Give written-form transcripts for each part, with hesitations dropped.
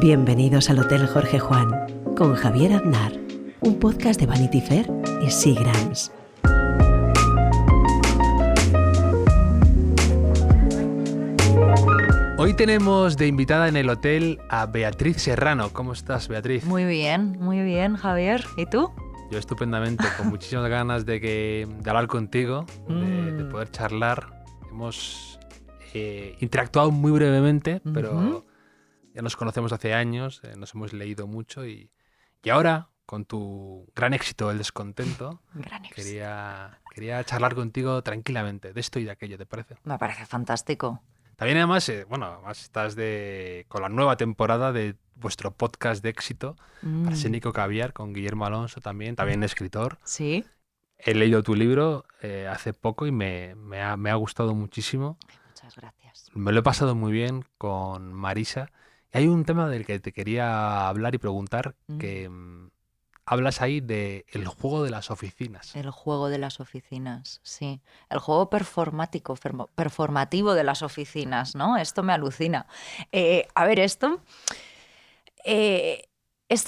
Bienvenidos al Hotel Jorge Juan con Javier Aznar, un podcast de Vanity Fair y Seagrams. Hoy tenemos de invitada en el hotel a Beatriz Serrano. ¿Cómo estás, Beatriz? Muy bien, Javier. ¿Y tú? Yo estupendamente, con muchísimas ganas de hablar contigo, de poder charlar. Hemos interactuado muy brevemente, pero ya nos conocemos hace años, nos hemos leído mucho y ahora, con tu gran éxito, El Descontento, quería charlar contigo tranquilamente de esto y de aquello, ¿te parece? Me parece fantástico. También además, estás con la nueva temporada de vuestro podcast de éxito, Arsénico Caviar, con Guillermo Alonso también escritor. Sí. He leído tu libro hace poco y me ha gustado muchísimo. Muchas gracias. Me lo he pasado muy bien con Marisa. Y hay un tema del que te quería hablar y preguntar, que hablas ahí de el juego de las oficinas. El juego de las oficinas, sí. El juego performativo de las oficinas, ¿no? Esto me alucina. Esta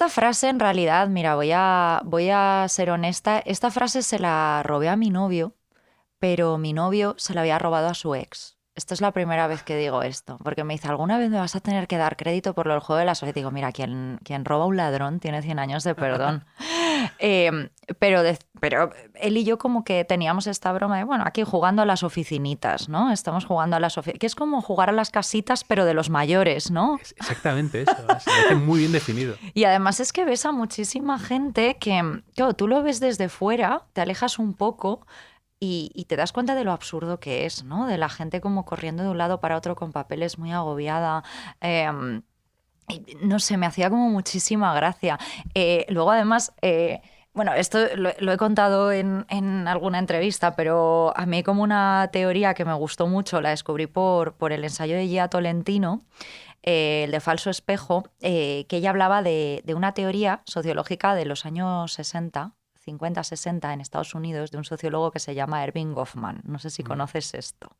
frase en realidad, mira, voy a ser honesta, esta frase se la robé a mi novio, pero mi novio se la había robado a su ex. Esta es la primera vez que digo esto, porque me dice, ¿alguna vez me vas a tener que dar crédito por lo del juego de las oficinas? Digo, mira, quien roba a un ladrón tiene 100 años de perdón. Pero él y yo como que teníamos esta broma de, bueno, aquí jugando a las oficinitas, ¿no? Estamos jugando a las oficinas, que es como jugar a las casitas, pero de los mayores, ¿no? Es exactamente eso, se me hace muy bien definido. Y además es que ves a muchísima gente que, claro, tú lo ves desde fuera, te alejas un poco y te das cuenta de lo absurdo que es, ¿no? De la gente como corriendo de un lado para otro con papeles, muy agobiada. No sé, me hacía como muchísima gracia. Luego, además, bueno, esto lo he contado en alguna entrevista, pero a mí como una teoría que me gustó mucho, la descubrí por el ensayo de Gia Tolentino, el de Falso Espejo, que ella hablaba de una teoría sociológica de los años 60, 50-60 en Estados Unidos, de un sociólogo que se llama Erving Goffman. No sé si conoces esto.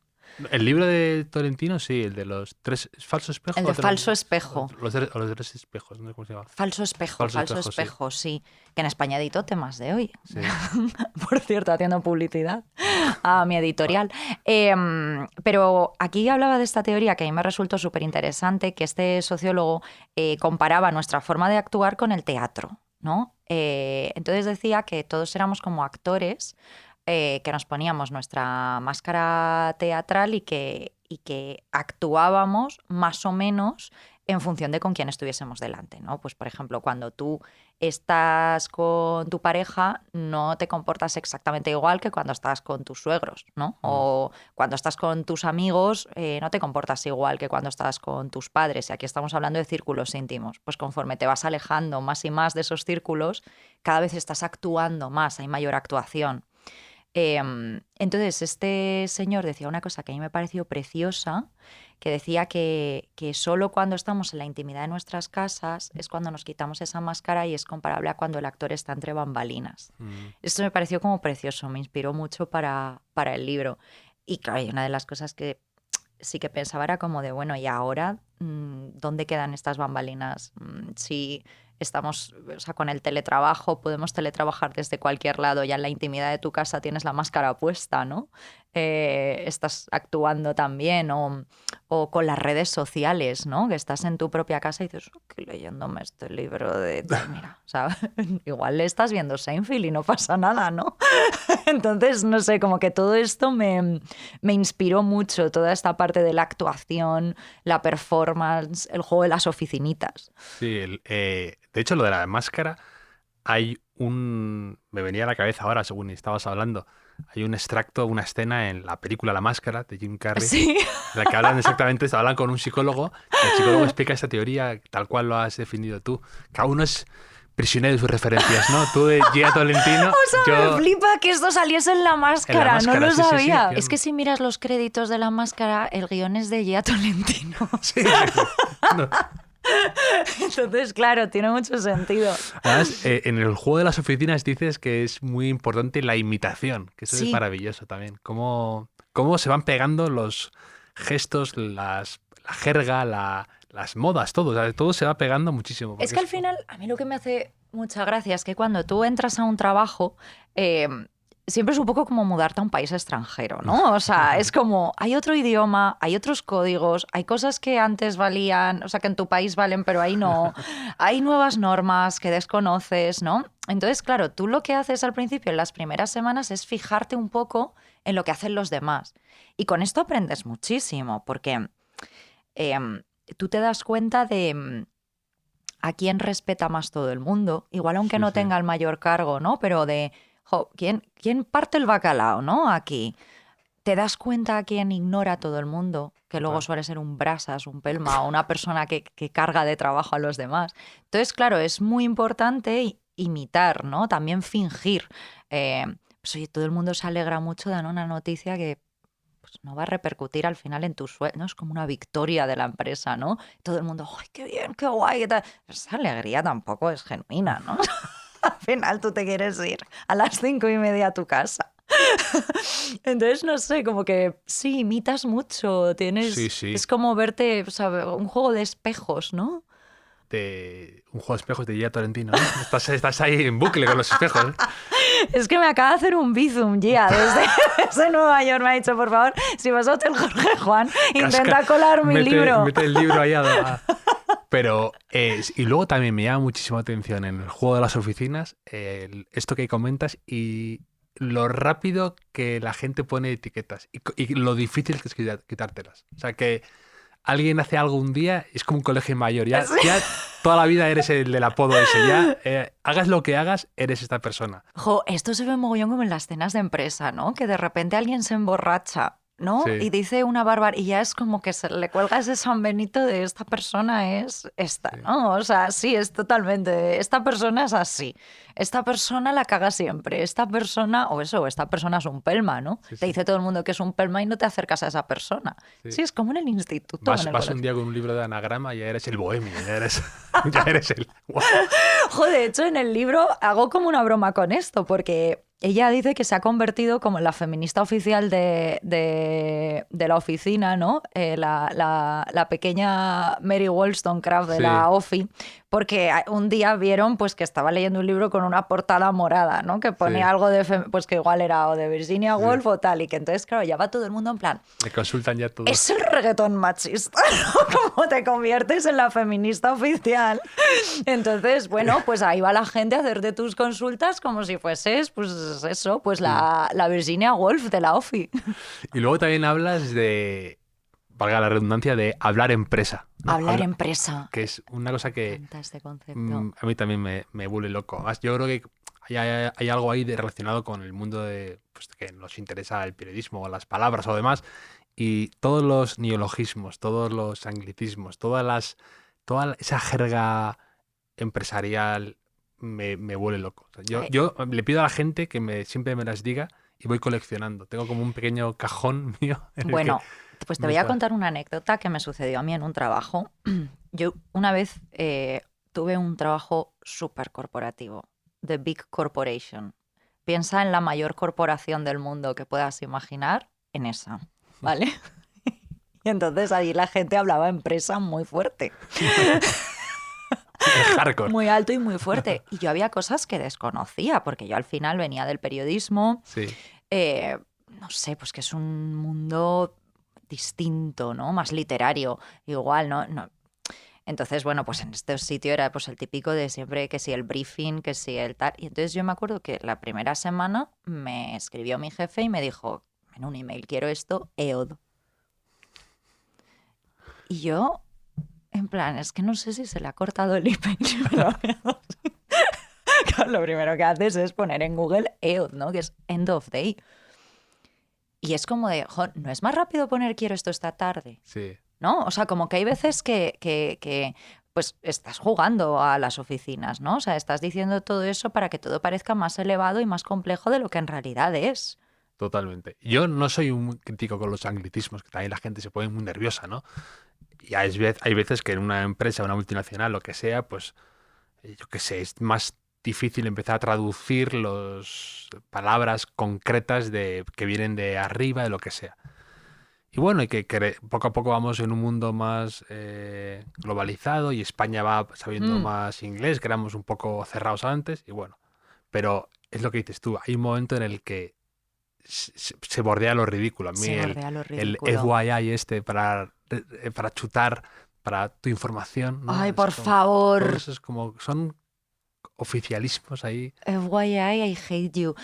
El libro de Tolentino, sí, el de los tres... ¿Falso espejo? El de Falso Espejo. Los tres espejos, no sé cómo se llama. Falso espejo, sí. Que en España editó Temas de Hoy. Sí. Por cierto, haciendo publicidad a mi editorial. Pero aquí hablaba de esta teoría que a mí me resultó súper interesante, que este sociólogo comparaba nuestra forma de actuar con el teatro, ¿no? Entonces decía que todos éramos como actores, que nos poníamos nuestra máscara teatral y que actuábamos más o menos en función de con quién estuviésemos delante, ¿no? Pues, por ejemplo, cuando tú estás con tu pareja, no te comportas exactamente igual que cuando estás con tus suegros, ¿no? O cuando estás con tus amigos, no te comportas igual que cuando estás con tus padres. Y aquí estamos hablando de círculos íntimos. Pues conforme te vas alejando más y más de esos círculos, cada vez estás actuando más, hay mayor actuación. Entonces, este señor decía una cosa que a mí me pareció preciosa, que decía que solo cuando estamos en la intimidad de nuestras casas es cuando nos quitamos esa máscara y es comparable a cuando el actor está entre bambalinas. Esto me pareció como precioso, me inspiró mucho para el libro. Y claro, y una de las cosas que sí que pensaba era como de, bueno, ¿y ahora dónde quedan estas bambalinas? Si estamos, o sea, con el teletrabajo, podemos teletrabajar desde cualquier lado, ya en la intimidad de tu casa tienes la máscara puesta, ¿no? Estás actuando también, o con las redes sociales, ¿no? Que estás en tu propia casa y dices, aquí leyéndome este libro de... Mira, o sea, igual le estás viendo Seinfeld y no pasa nada, ¿no? Entonces, no sé, como que todo esto me inspiró mucho, toda esta parte de la actuación, la performance, el juego de las oficinitas. Sí, de hecho, lo de la máscara, me venía a la cabeza ahora, según estabas hablando, hay un extracto, una escena en la película La Máscara de Jim Carrey, ¿Sí? en la que hablan exactamente, hablan con un psicólogo, y el psicólogo explica esta teoría tal cual lo has definido tú. Cada uno es prisionero de sus referencias, ¿no? Tú de Gia Tolentino... O sea, me flipa que esto saliese en La Máscara, no lo sabía. Sí. Es que si miras los créditos de La Máscara, el guión es de Gia Tolentino. Sí, no. Entonces, claro, tiene mucho sentido. Además, en el juego de las oficinas dices que es muy importante la imitación, que eso Sí. es maravilloso también. Cómo se van pegando los gestos, la jerga, la las modas, todo. O sea, todo se va pegando muchísimo. Es que al final, a mí lo que me hace mucha gracia es que cuando tú entras a un trabajo, siempre es un poco como mudarte a un país extranjero, ¿no? O sea, es como, hay otro idioma, hay otros códigos, hay cosas que antes valían, o sea, que en tu país valen, pero ahí no. Hay nuevas normas que desconoces, ¿no? Entonces, claro, tú lo que haces al principio, en las primeras semanas, es fijarte un poco en lo que hacen los demás. Y con esto aprendes muchísimo, porque tú te das cuenta de a quién respeta más todo el mundo, igual aunque no tenga el mayor cargo, ¿no? Pero ¿quién parte el bacalao, ¿no? Aquí. Te das cuenta a quién ignora a todo el mundo, que luego suele ser un brasas, un pelma o una persona que carga de trabajo a los demás. Entonces, claro, es muy importante imitar, ¿no? También fingir. Pues oye, todo el mundo se alegra mucho de una noticia que pues, no va a repercutir al final en tu sueldo, ¿no? Es como una victoria de la empresa, ¿no? Todo el mundo, ¡ay, qué bien, qué guay! Qué tal. Esa alegría tampoco es genuina, ¿no? Al final tú te quieres ir a las 5:30 a tu casa. Entonces, no sé, como que sí, imitas mucho, tienes... Es como verte, o sea, un juego de espejos, ¿no? Un juego de espejos de Gia Tolentino, ¿no? Estás ahí en bucle con los espejos, ¿eh? Es que me acaba de hacer un bizum, Gia, desde Nueva York. Me ha dicho, por favor, si vas a Hotel Jorge Juan, intenta colar mi libro. Mete el libro ahí Pero, y luego también me llama muchísimo la atención en el juego de las oficinas, esto que comentas y lo rápido que la gente pone etiquetas y lo difícil que es quitártelas. O sea, que alguien hace algo un día, es como un colegio mayor. Ya toda la vida eres el del apodo ese. Ya hagas lo que hagas, eres esta persona. Esto se ve mogollón como en las cenas de empresa, ¿no? Que de repente alguien se emborracha, ¿no? Sí. Y dice una barbaridad y ya es como que se le cuelga ese San Benito de esta persona es esta, sí. ¿No? O sea, sí, es totalmente, esta persona es así. Esta persona la caga siempre. Esta persona, esta persona es un pelma, ¿no? Sí, te dice todo el mundo que es un pelma y no te acercas a esa persona. Sí, es como en el instituto. Vas un día con un libro de anagrama y ya eres el bohemio, ya eres el... Wow. De hecho, en el libro hago como una broma con esto, porque ella dice que se ha convertido como en la feminista oficial de la oficina, ¿no? La pequeña Mary Wollstonecraft de la OFI, porque un día vieron pues que estaba leyendo un libro con una portada morada, ¿no? Que ponía algo de pues que igual era o de Virginia Woolf o tal, y que entonces, claro, ya va todo el mundo en plan... Me consultan ya todos. Es el reggaetón machista, ¿no? Como te conviertes en la feminista oficial. Entonces, bueno, pues ahí va la gente a hacerte tus consultas como si fueses, pues eso, pues la Virginia Woolf de la OFI. Y luego también hablas de, valga la redundancia, de hablar empresa, ¿no? Hablar empresa. Que es una cosa que este concepto. A mí también me vuelve loco. Además, yo creo que hay algo ahí relacionado con el mundo de pues, que nos interesa el periodismo o las palabras o demás. Y todos los neologismos, todos los anglicismos, toda esa jerga empresarial me vuelve loco. O sea, yo le pido a la gente que siempre me las diga y voy coleccionando. Tengo como un pequeño cajón mío. Bueno, pues te voy a contar una anécdota que me sucedió a mí en un trabajo. Yo una vez tuve un trabajo súper corporativo, The Big Corporation. Piensa en la mayor corporación del mundo que puedas imaginar, en esa, ¿vale? Y entonces allí la gente hablaba empresa muy fuerte. Hardcore. Muy alto y muy fuerte. Y yo había cosas que desconocía, porque yo al final venía del periodismo. Sí. No sé, pues que es un mundo distinto, ¿no? Más literario. Igual, ¿no? Entonces, bueno, pues en este sitio era pues el típico de siempre que si el briefing, que si el tal. Y entonces yo me acuerdo que la primera semana me escribió mi jefe y me dijo en un email, quiero esto, EOD. Y yo... En plan, es que no sé si se le ha cortado el email. Claro, lo primero que haces es poner en Google EOD, ¿no? Que es End of Day. Y es como de, ¿no es más rápido poner quiero esto esta tarde? Sí. ¿No? O sea, como que hay veces que pues estás jugando a las oficinas, ¿no? O sea, estás diciendo todo eso para que todo parezca más elevado y más complejo de lo que en realidad es. Totalmente. Yo no soy un crítico con los anglicismos, que también la gente se pone muy nerviosa, ¿no? Y hay veces que en una empresa, una multinacional, lo que sea, pues yo qué sé, es más difícil empezar a traducir las palabras concretas que vienen de arriba, de lo que sea. bueno, y que poco a poco vamos en un mundo más globalizado y España va sabiendo más inglés, que éramos un poco cerrados antes, y bueno, pero es lo que dices tú, hay un momento en el que se bordea lo ridículo. A mí el FYI para chutar para tu información, ¿no? Ay, Es por como, favor. todo eso es como, son oficialismos ahí. FYI, I hate you.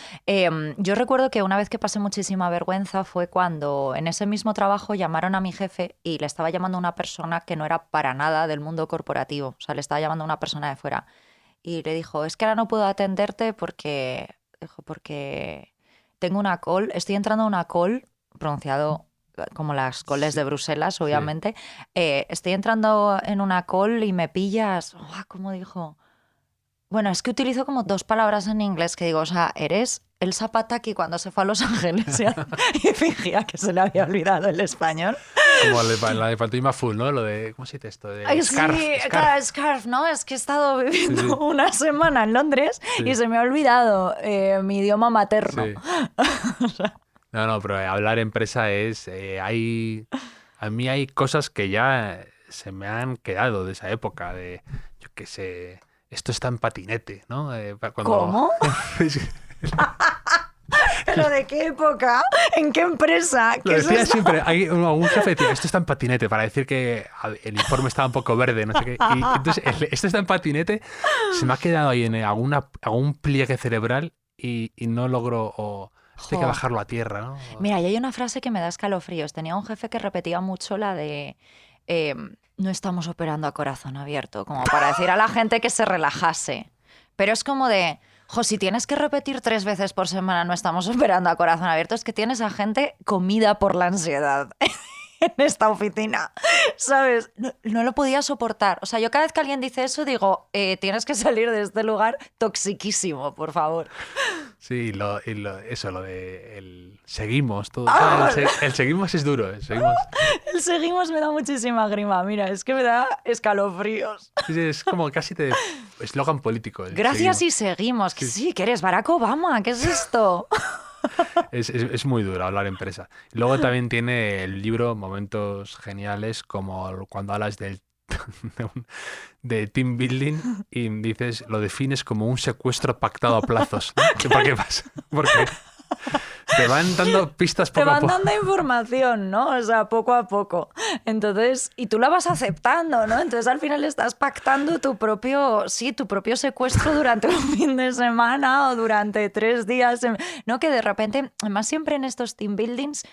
Yo recuerdo que una vez que pasé muchísima vergüenza fue cuando en ese mismo trabajo llamaron a mi jefe y le estaba llamando a una persona que no era para nada del mundo corporativo. O sea, le estaba llamando a una persona de fuera. Y le dijo, es que ahora no puedo atenderte porque tengo una call, estoy entrando a una call, pronunciado como las calls de Bruselas, obviamente. Estoy entrando en una call y me pillas, ¿cómo dijo? Bueno, es que utilizo como 2 palabras en inglés que digo, o sea, eres Elsa Pataki cuando se fue a Los Ángeles y fingía que se le había olvidado el español. Como la de Pantomima Full, ¿no? Lo de, ¿cómo se dice esto? De Scarf, claro, Scarf, ¿no? Es que he estado viviendo una semana en Londres y se me ha olvidado mi idioma materno. Sí. No, pero hablar empresa es... a mí hay cosas que ya se me han quedado de esa época, de, yo qué sé... Esto está en patinete, ¿no? ¿Cómo? ¿Pero de qué época? ¿En qué empresa? Lo decía siempre. Algún jefe decía, esto está en patinete, para decir que el informe estaba un poco verde, no sé qué. Y entonces, esto está en patinete, se me ha quedado ahí en algún pliegue cerebral y no logro... hay que bajarlo a tierra, ¿no? Mira, y hay una frase que me da escalofríos. Tenía un jefe que repetía mucho la de... no estamos operando a corazón abierto, como para decir a la gente que se relajase. Pero es como de, si tienes que repetir 3 veces por semana no estamos operando a corazón abierto, es que tienes a gente comida por la ansiedad en esta oficina, ¿sabes? No lo podía soportar. O sea, yo cada vez que alguien dice eso digo, tienes que salir de este lugar toxiquísimo, por favor. Sí, eso, lo de el seguimos, todo. El seguimos es duro. El seguimos me da muchísima grima. Mira, es que me da escalofríos. Sí, es como casi eslogan político. Gracias seguimos. Y seguimos. Sí, que eres Barack Obama. ¿Qué es esto? Es muy duro hablar empresa. Luego también tiene el libro momentos geniales como cuando hablas de team building y dices, lo defines como un secuestro pactado a plazos. ¿Por qué pasa? Porque te van dando pistas poco a poco. Te van dando información, ¿no? O sea, poco a poco. Entonces, y tú la vas aceptando, ¿no? Entonces al final estás pactando tu propio secuestro durante un fin de semana o durante 3 días, ¿no? Que de repente, además siempre en estos team buildings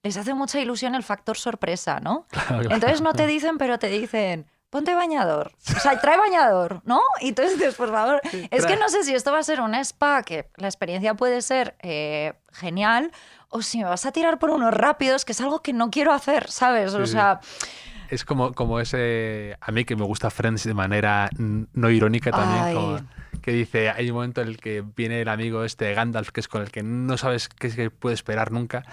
les hace mucha ilusión el factor sorpresa, ¿no? Claro. Entonces no te dicen, pero te dicen, ponte bañador. O sea, trae bañador, ¿no? Y entonces dices, por favor, es que no sé si esto va a ser un spa, que la experiencia puede ser genial, o si me vas a tirar por unos rápidos, que es algo que no quiero hacer, ¿sabes? O sea... Es como ese... A mí que me gusta Friends de manera no irónica también, como... que dice, hay un momento en el que viene el amigo Gandalf, que es con el que no sabes qué puede esperar nunca,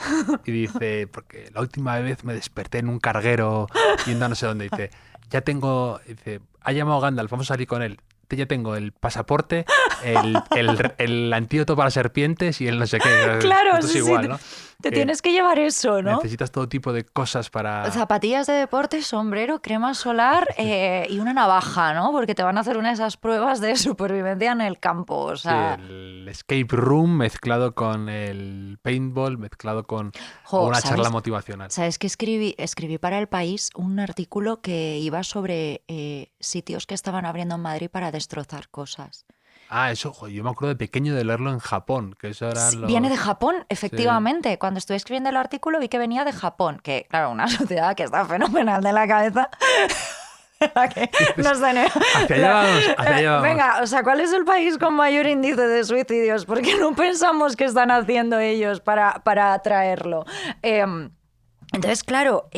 y dice, porque la última vez me desperté en un carguero yendo a no sé dónde, dice, ha llamado Gandalf, vamos a salir con él, ya tengo el pasaporte, el antídoto para serpientes y el no sé qué. Claro, es igual, ¿no? Te tienes que llevar eso, ¿no? Necesitas todo tipo de cosas para... Zapatillas de deporte, sombrero, crema solar y una navaja, ¿no? Porque te van a hacer una de esas pruebas de supervivencia en el campo, o sea... Sí, el escape room mezclado con el paintball, mezclado con una charla motivacional. ¿Sabes qué escribí para El País un artículo que iba sobre sitios que estaban abriendo en Madrid para destrozar cosas? Eso, yo me acuerdo de pequeño de leerlo en Japón, que eso era Viene de Japón, efectivamente. Sí. Cuando estuve escribiendo el artículo vi que venía de Japón, que claro, una sociedad que está fenomenal de la cabeza. Hacia allá vamos. Venga, o sea, ¿cuál es el país con mayor índice de suicidios? Porque no pensamos que están haciendo ellos para atraerlo. Entonces, claro...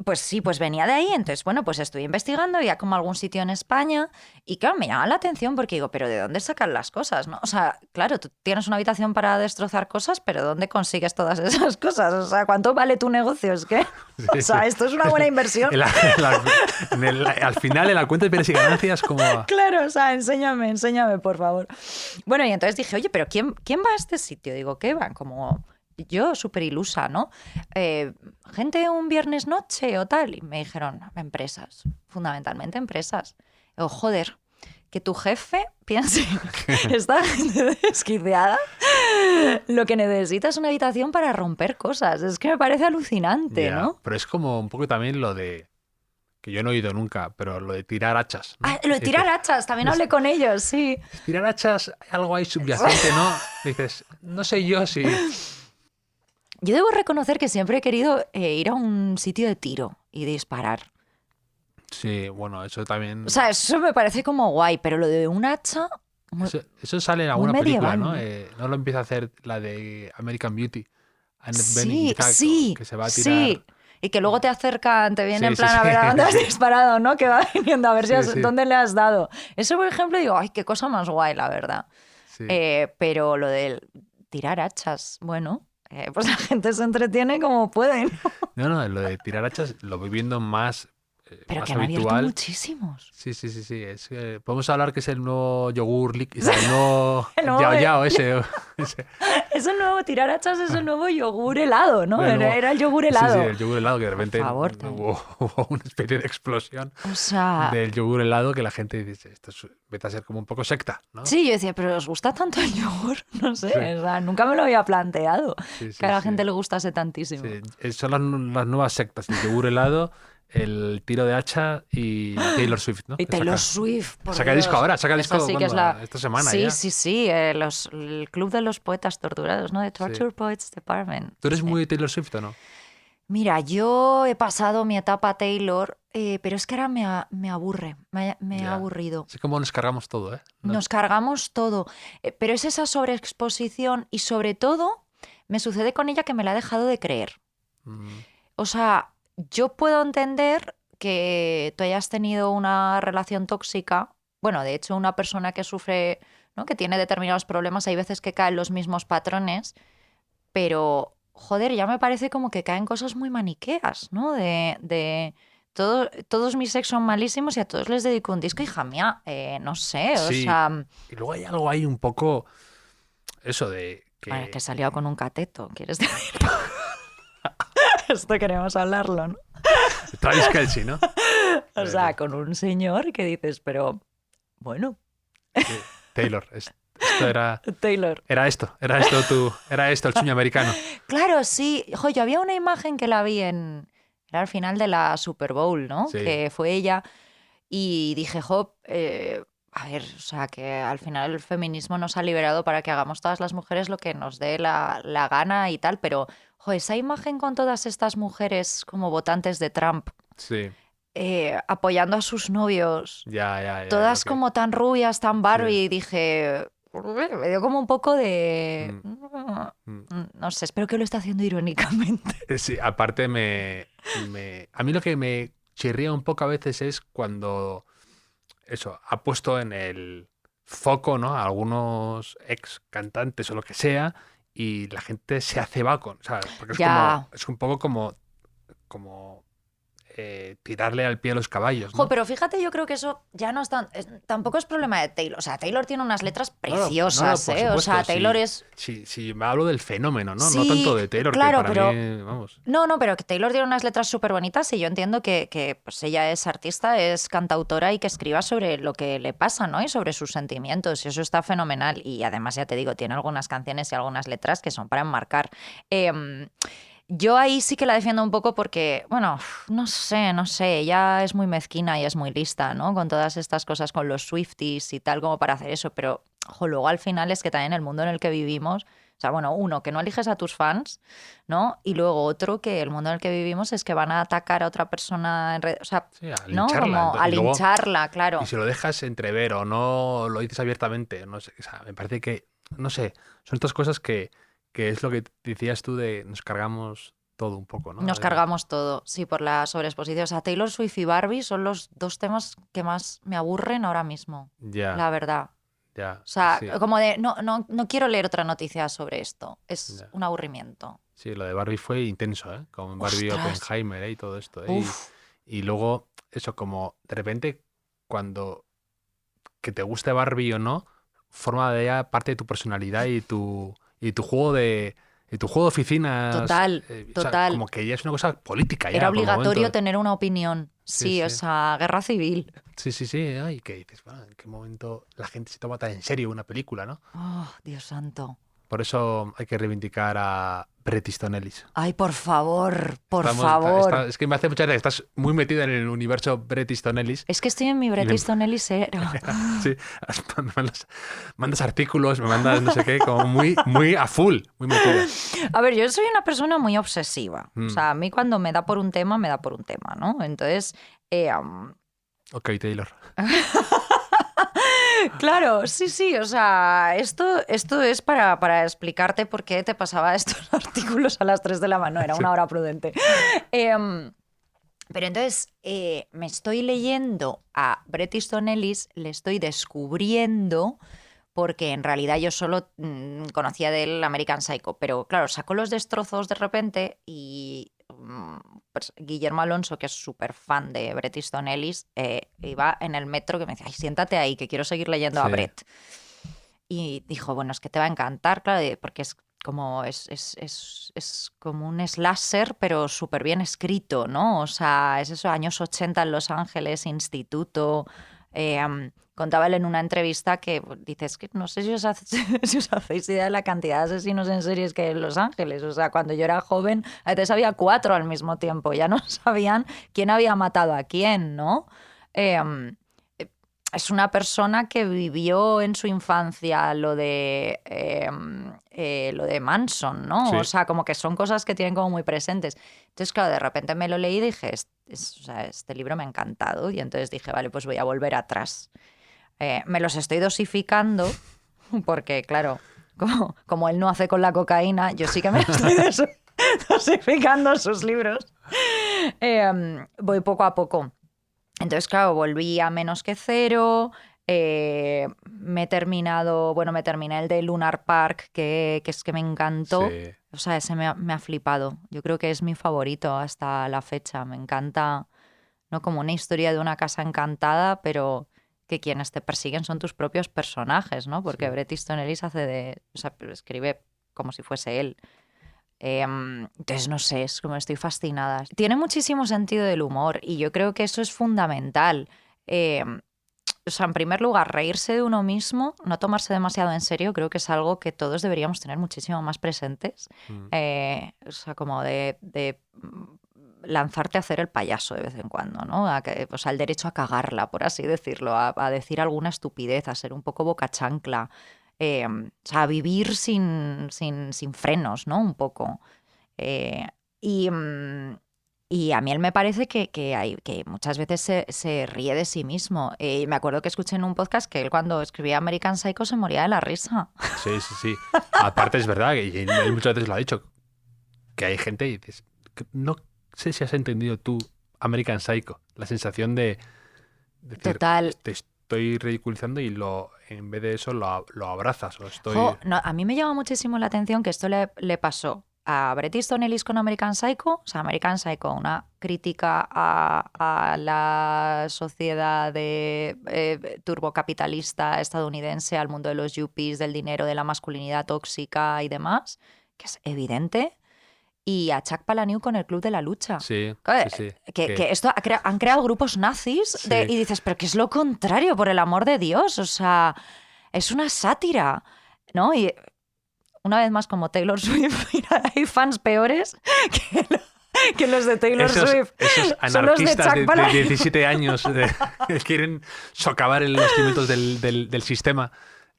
Pues sí, pues venía de ahí, entonces, bueno, pues estuve investigando, había como algún sitio en España y claro, me llama la atención porque digo, ¿pero de dónde sacan las cosas, no? O sea, claro, tú tienes una habitación para destrozar cosas, pero ¿dónde consigues todas esas cosas? O sea, ¿cuánto vale tu negocio? Es que, o sea, esto es una buena inversión. Al final, en la cuenta de bienes y ganancias, como... Claro, o sea, enséñame, por favor. Bueno, y entonces dije, oye, ¿pero quién va a este sitio? Digo, ¿qué van? Como... yo súper ilusa, ¿no? Gente un viernes noche o tal. Y me dijeron, empresas, fundamentalmente empresas. O joder, que tu jefe piense, esta gente desquiciada, lo que necesita es una habitación para romper cosas. Es que me parece alucinante, Ya, ¿no? pero es como un poco también lo de, que yo no he oído nunca, pero lo de tirar hachas, ¿no? Ah, lo de tirar hachas, también hablé con ellos, sí. Tirar hachas, hay algo ahí subyacente, ¿no? Dices, no sé yo si... Yo debo reconocer que siempre he querido ir a un sitio de tiro y disparar. Sí, bueno, eso también... O sea, eso me parece como guay, pero lo de un hacha... Eso sale en alguna película, medieval, ¿no? ¿no? No lo empieza a hacer la de American Beauty. Annette Sí, Bening, quizá, sí, que se va a tirar... sí. Y que luego te acercan, te viene Sí, en plan sí, a ver a dónde has sí. disparado, ¿no? Que va viniendo a ver Sí, sí. dónde le has dado. Eso, por ejemplo, digo, ay, qué cosa más guay, la verdad. Sí. Pero lo de tirar hachas, bueno, pues la gente se entretiene como puede, ¿no? No, lo de tirar hachas lo voy viendo más, Pero más que han abierto habitual. muchísimos. Sí. Podemos hablar que es el nuevo yogur líquido, o sea, el nuevo El nuevo Yao de- Yao ese. Es el nuevo tirar hachas, es el nuevo yogur helado, ¿no? El nuevo- Era el yogur helado. Sí, el yogur helado, que de repente favor, hubo una especie de explosión O sea, del yogur helado que la gente dice, vete a ser como un poco secta, ¿no? sí, yo decía, pero ¿os gusta tanto el yogur? No sé, Sí. o sea, nunca me lo había planteado. Sí, Que a la sí. gente le gustase tantísimo. Sí, son las nuevas sectas, el yogur helado, el tiro de hacha y Taylor Swift, ¿no? Y Que Taylor saca- Swift, por saca Dios. disco ahora, saca Esa disco sí que es ¿cuándo? Esta semana sí, ya. sí, el Club de los Poetas Torturados, ¿no? The Torture Poets Department. ¿Tú eres Sí. muy Taylor Swift o no? Mira, yo he pasado mi etapa Taylor, pero es que ahora me aburre, me ha Ya. aburrido. Sé cómo nos cargamos todo, ¿eh? No- Nos cargamos todo, pero es esa sobreexposición y sobre todo me sucede con ella que me la ha dejado de creer. Mm, O sea, yo puedo entender que tú hayas tenido una relación tóxica. Bueno, de hecho, una persona que sufre, ¿no? Que tiene determinados problemas, hay veces que caen los mismos patrones, pero, joder, ya me parece como que caen cosas muy maniqueas, ¿no? Todos mis ex son malísimos y a todos les dedico un disco, hija mía, no sé, o Sí. sea, Y luego hay algo ahí un poco... Eso de que... bueno, que salió con un cateto, ¿quieres decir? Esto queremos hablarlo, ¿no? Travis Kelce, ¿no? O sea, con un señor que dices, pero bueno, Sí, Taylor. Esto era... Taylor. Era esto el sueño americano. Claro, sí. Jo, yo había una imagen que la vi era al final de la Super Bowl, ¿no? Sí. Que fue ella. Y dije, jo, a ver, o sea, que al final el feminismo nos ha liberado para que hagamos todas las mujeres lo que nos dé la gana y tal, pero, jo, esa imagen con todas estas mujeres como votantes de Trump, Sí, apoyando a sus novios, ya. todas lo que- como tan rubias, tan Barbie, Sí. y dije, me dio como un poco de... Mm. No sé, espero que lo esté haciendo irónicamente. Sí, aparte a mí lo que me chirría un poco a veces es cuando eso ha puesto en el foco, ¿no? A algunos ex cantantes o lo que sea y la gente se hace vaco, ¿sabes? Porque Ya. es un poco como tirarle al pie a los caballos, ¿no? Jo, pero fíjate, yo creo que eso ya no es tampoco es problema de Taylor. O sea, Taylor tiene unas letras No, no, preciosas, por ¿eh? O sea, supuesto, Taylor sí. es... Sí, me hablo del fenómeno, ¿no? No Sí, tanto de Taylor, claro, que para mí, vamos. No, pero que Taylor tiene unas letras súper bonitas y yo entiendo que pues ella es artista, es cantautora y que escriba sobre lo que le pasa, ¿no? Y sobre sus sentimientos. Y eso está fenomenal. Y además, ya te digo, tiene algunas canciones y algunas letras que son para enmarcar. Yo ahí sí que la defiendo un poco porque, bueno, no sé, ella es muy mezquina y es muy lista, ¿no? Con todas estas cosas, con los Swifties y tal, como para hacer eso. Pero, ojo, luego al final es que también el mundo en el que vivimos... O sea, bueno, uno, que no eliges a tus fans, ¿no? Y luego otro, que el mundo en el que vivimos es que van a atacar a otra persona en redes. O sea, Sí, a ¿no? lincharla. Como a Y luego- lincharla, claro. Y si lo dejas entrever o no lo dices abiertamente, no sé, o sea, me parece que, no sé, son estas cosas que es lo que decías tú de nos cargamos todo un poco, ¿no? Nos cargamos todo, sí, por la sobreexposición. O sea, Taylor Swift y Barbie son los dos temas que más me aburren ahora mismo, Ya, la verdad. ya. O sea, Sí, como de, no quiero leer otra noticia sobre esto. Es Ya. un aburrimiento. sí, lo de Barbie fue intenso, ¿eh? Como en Barbie Ostras. Oppenheimer, ¿eh? Y todo esto, ¿eh? Uf. Y luego, eso, como de repente, cuando que te guste Barbie o no, forma de ella parte de tu personalidad y tu juego de tu juego de oficinas. Total, o total. sea, como que ya es una cosa política. Ya, Era por el obligatorio momento. tener una opinión. Sí, Sí, sí. o sea, guerra civil. Sí, sí, sí. Ay, que dices, bueno, ¿en qué momento la gente se toma tan en serio una película, no? Oh, Dios santo. Por eso hay que reivindicar a Bret Easton Ellis. Ay, por favor, por Estamos- favor. es que me hace mucha gracia que estás muy metida en el universo Bret Easton Ellis. Es que estoy en mi Bret me- Easton Ellis era. Sí, me mandas artículos, me mandas no sé qué, como muy, muy a full, muy metida. A ver, yo soy una persona muy obsesiva. Mm. O sea, a mí cuando me da por un tema, me da por un tema, ¿no? Entonces, Ok, Taylor. claro, sí. O sea, esto es para explicarte por qué te pasaba estos artículos a las 3 de la mañana. Era una hora prudente. Pero entonces me estoy leyendo a Bret Easton Ellis, le estoy descubriendo, porque en realidad yo solo conocía del American Psycho, pero claro, sacó los destrozos de repente y pues, Guillermo Alonso, que es súper fan de Bret Easton Ellis, iba en el metro que me decía, ay, siéntate ahí, que quiero seguir leyendo a Sí. Bret. Y dijo, bueno, es que te va a encantar, claro, porque es como es como un slasher, pero súper bien escrito, ¿no? O sea, es eso, años 80 en Los Ángeles, instituto. Contaba él en una entrevista que dices que no sé si os hacéis idea de la cantidad de asesinos en series que hay en Los Ángeles. O sea, cuando yo era joven, a veces había 4 al mismo tiempo. Ya no sabían quién había matado a quién, ¿no? Es una persona que vivió en su infancia lo de Manson, ¿no? Sí. O sea, como que son cosas que tienen como muy presentes. Entonces, claro, de repente me lo leí y dije, o sea, este libro me ha encantado. Y entonces dije, vale, pues voy a volver atrás. Me los estoy dosificando porque, claro, como él no hace con la cocaína, yo sí que me estoy dosificando sus libros. Voy poco a poco. Entonces, claro, volví a Menos que Cero, me terminé el de Lunar Park, que es que me encantó. Sí. O sea, ese me ha flipado. Yo creo que es mi favorito hasta la fecha. Me encanta, ¿no? Como una historia de una casa encantada, pero que quienes te persiguen son tus propios personajes, ¿no? Porque Sí. Bret Easton Ellis escribe como si fuese él. Entonces, no sé, es como estoy fascinada. Tiene muchísimo sentido del humor y yo creo que eso es fundamental. O sea, en primer lugar, reírse de uno mismo, no tomarse demasiado en serio, creo que es algo que todos deberíamos tener muchísimo más presentes. O sea, como de lanzarte a hacer el payaso de vez en cuando, ¿no? O sea, el derecho a cagarla, por así decirlo, a decir alguna estupidez, a ser un poco boca chancla. O sea, vivir sin frenos, ¿no? Un poco. Y a mí él me parece que muchas veces se ríe de sí mismo. Me acuerdo que escuché en un podcast que él cuando escribía American Psycho se moría de la risa. Sí. Aparte es verdad, y él muchas veces lo ha dicho, que hay gente y dices, no sé si has entendido tú American Psycho, la sensación de decir, Total. te estoy ridiculizando y en vez de eso lo abrazas. No, a mí me llama muchísimo la atención que esto le pasó a Bret Easton Ellis con American Psycho. O sea, American Psycho, una crítica a la sociedad turbocapitalista estadounidense, al mundo de los yuppies, del dinero, de la masculinidad tóxica y demás, que es evidente. Y a Chuck Palahniuk con el Club de la Lucha. Sí. Que esto han creado grupos nazis Sí. y dices, pero que es lo contrario, por el amor de Dios. O sea, es una sátira, ¿no? Y una vez más, como Taylor Swift, hay fans peores que los de Taylor Swift. Esos Son los de anarquistas Chuck Palahniuk. 17 años que quieren socavar los cimientos del sistema.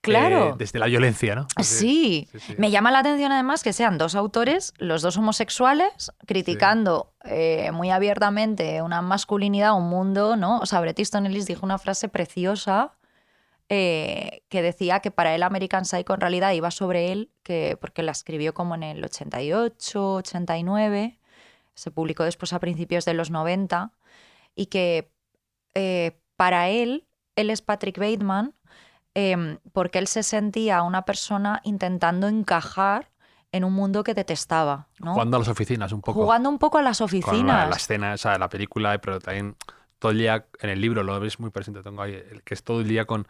Claro. Desde la violencia, ¿no? Sí. Sí. Me llama la atención además que sean 2 autores, los 2 homosexuales, criticando muy abiertamente una masculinidad, un mundo, ¿no? O sea, Bret Easton Ellis dijo una frase preciosa que decía que para él American Psycho en realidad iba sobre él, porque la escribió como en el 88, 89, se publicó después a principios de los 90, y que para él es Patrick Bateman, porque él se sentía una persona intentando encajar en un mundo que detestaba, ¿no? Jugando a las oficinas un poco. Jugando un poco a las Con oficinas. la escena esa de la película, pero también todo el día, en el libro lo ves muy presente, tengo ahí, que es todo el día con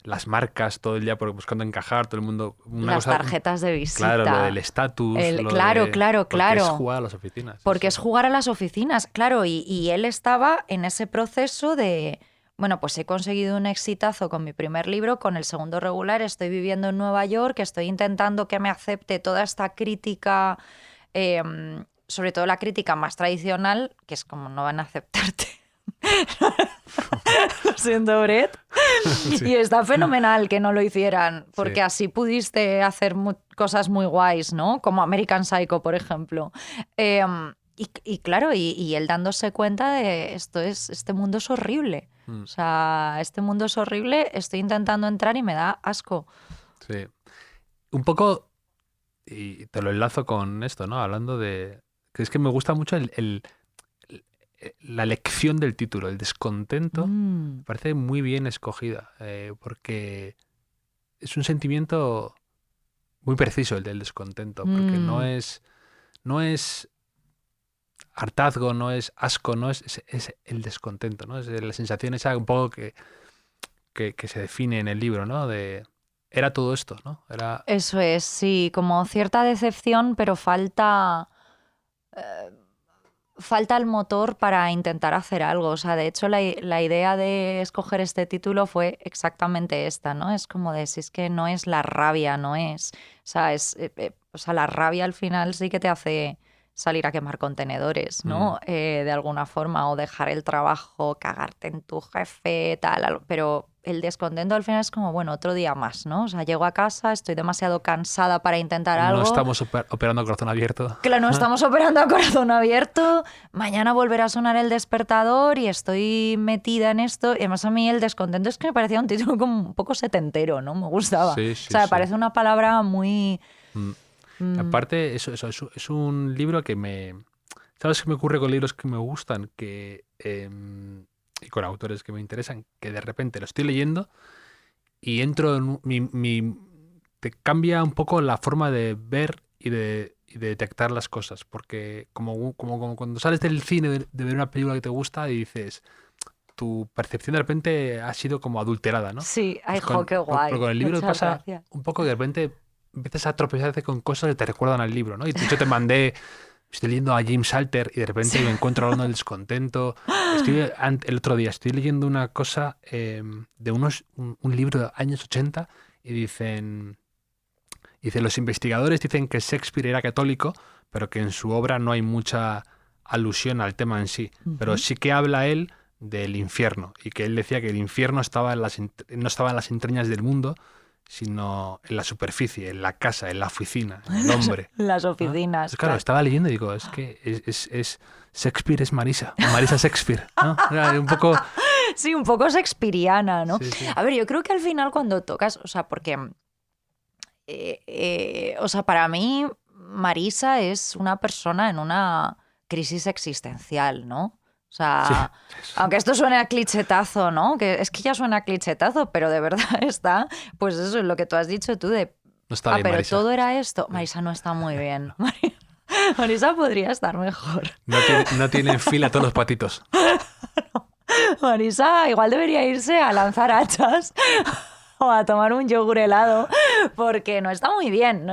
las marcas todo el día buscando encajar, todo el mundo... Las tarjetas de visita. Claro, lo del estatus. Claro. Porque es jugar a las oficinas. Porque es jugar a las oficinas, claro. Y él estaba en ese proceso de... Bueno, pues he conseguido un exitazo con mi primer libro, con el segundo regular, estoy viviendo en Nueva York, estoy intentando que me acepte toda esta crítica, sobre todo la crítica más tradicional, que es como no van a aceptarte. Lo siento, Brett. Sí. Y está fenomenal que no lo hicieran, porque así pudiste hacer cosas muy guays, ¿no? Como American Psycho, por ejemplo. Y claro, y él dándose cuenta de este mundo es horrible. O sea, este mundo es horrible, estoy intentando entrar y me da asco. Sí. Un poco, y te lo enlazo con esto, ¿no? Hablando de... Que es que me gusta mucho la elección del título, el descontento. Me parece muy bien escogida, porque es un sentimiento muy preciso el del descontento, porque no es hartazgo, no es asco, no es el descontento, ¿no? Es la sensación esa un poco que se define en el libro, ¿no? Era todo esto, ¿no? Eso es, sí, como cierta decepción, pero falta el motor para intentar hacer algo. O sea, de hecho, la idea de escoger este título fue exactamente esta, ¿no? Es como de, si es que no es la rabia, no es... O sea, la rabia al final sí que te hace salir a quemar contenedores, ¿no? De alguna forma, o dejar el trabajo, cagarte en tu jefe, tal, pero el descontento al final es como, bueno, otro día más, ¿no? O sea, llego a casa, estoy demasiado cansada para intentar algo. No estamos operando a corazón abierto. Claro, no estamos operando a corazón abierto. Mañana volverá a sonar el despertador y estoy metida en esto. Y además a mí el descontento es que me parecía un título como un poco setentero, ¿no? Me gustaba. Sí, o sea, me parece una palabra muy... Aparte, eso es un libro que me... ¿Sabes qué me ocurre con libros que me gustan? Y con autores que me interesan, que de repente lo estoy leyendo y entro en te cambia un poco la forma de ver y de detectar las cosas, porque como cuando sales del cine de ver una película que te gusta y dices, tu percepción de repente ha sido como adulterada, ¿no? Sí, ay, qué guay. Pero con el libro Muchas pasa gracias. un poco que de repente empiezas a tropezarte con cosas que te recuerdan al libro, ¿no? Y de hecho estoy leyendo a Jim Salter y de repente me encuentro hablando del descontento. El otro día estoy leyendo una cosa de un libro de años 80 y dicen, los investigadores dicen que Shakespeare era católico, pero que en su obra no hay mucha alusión al tema en sí. Pero sí que habla él del infierno y que él decía que el infierno no estaba en las entrañas del mundo, sino en la superficie, en la casa, en la oficina, en el hombre. Las oficinas. Entonces, claro, estaba leyendo y digo, es que es Shakespeare es Marisa Shakespeare, ¿no? Un poco... Sí, un poco shakespeariana, ¿no? Sí. A ver, yo creo que al final cuando tocas, o sea, porque... o sea, para mí Marisa es una persona en una crisis existencial, ¿no? O sea, sí. Aunque esto suene a clichetazo, ¿no? Que es que ya suena a clichetazo, pero de verdad está, pues eso es lo que tú has dicho tú de... No está bien, pero Marisa. Todo era esto. Marisa no está muy bien. Marisa podría estar mejor. No tiene en fila todos los patitos. No. Marisa igual debería irse a lanzar hachas o a tomar un yogur helado, porque no está muy bien.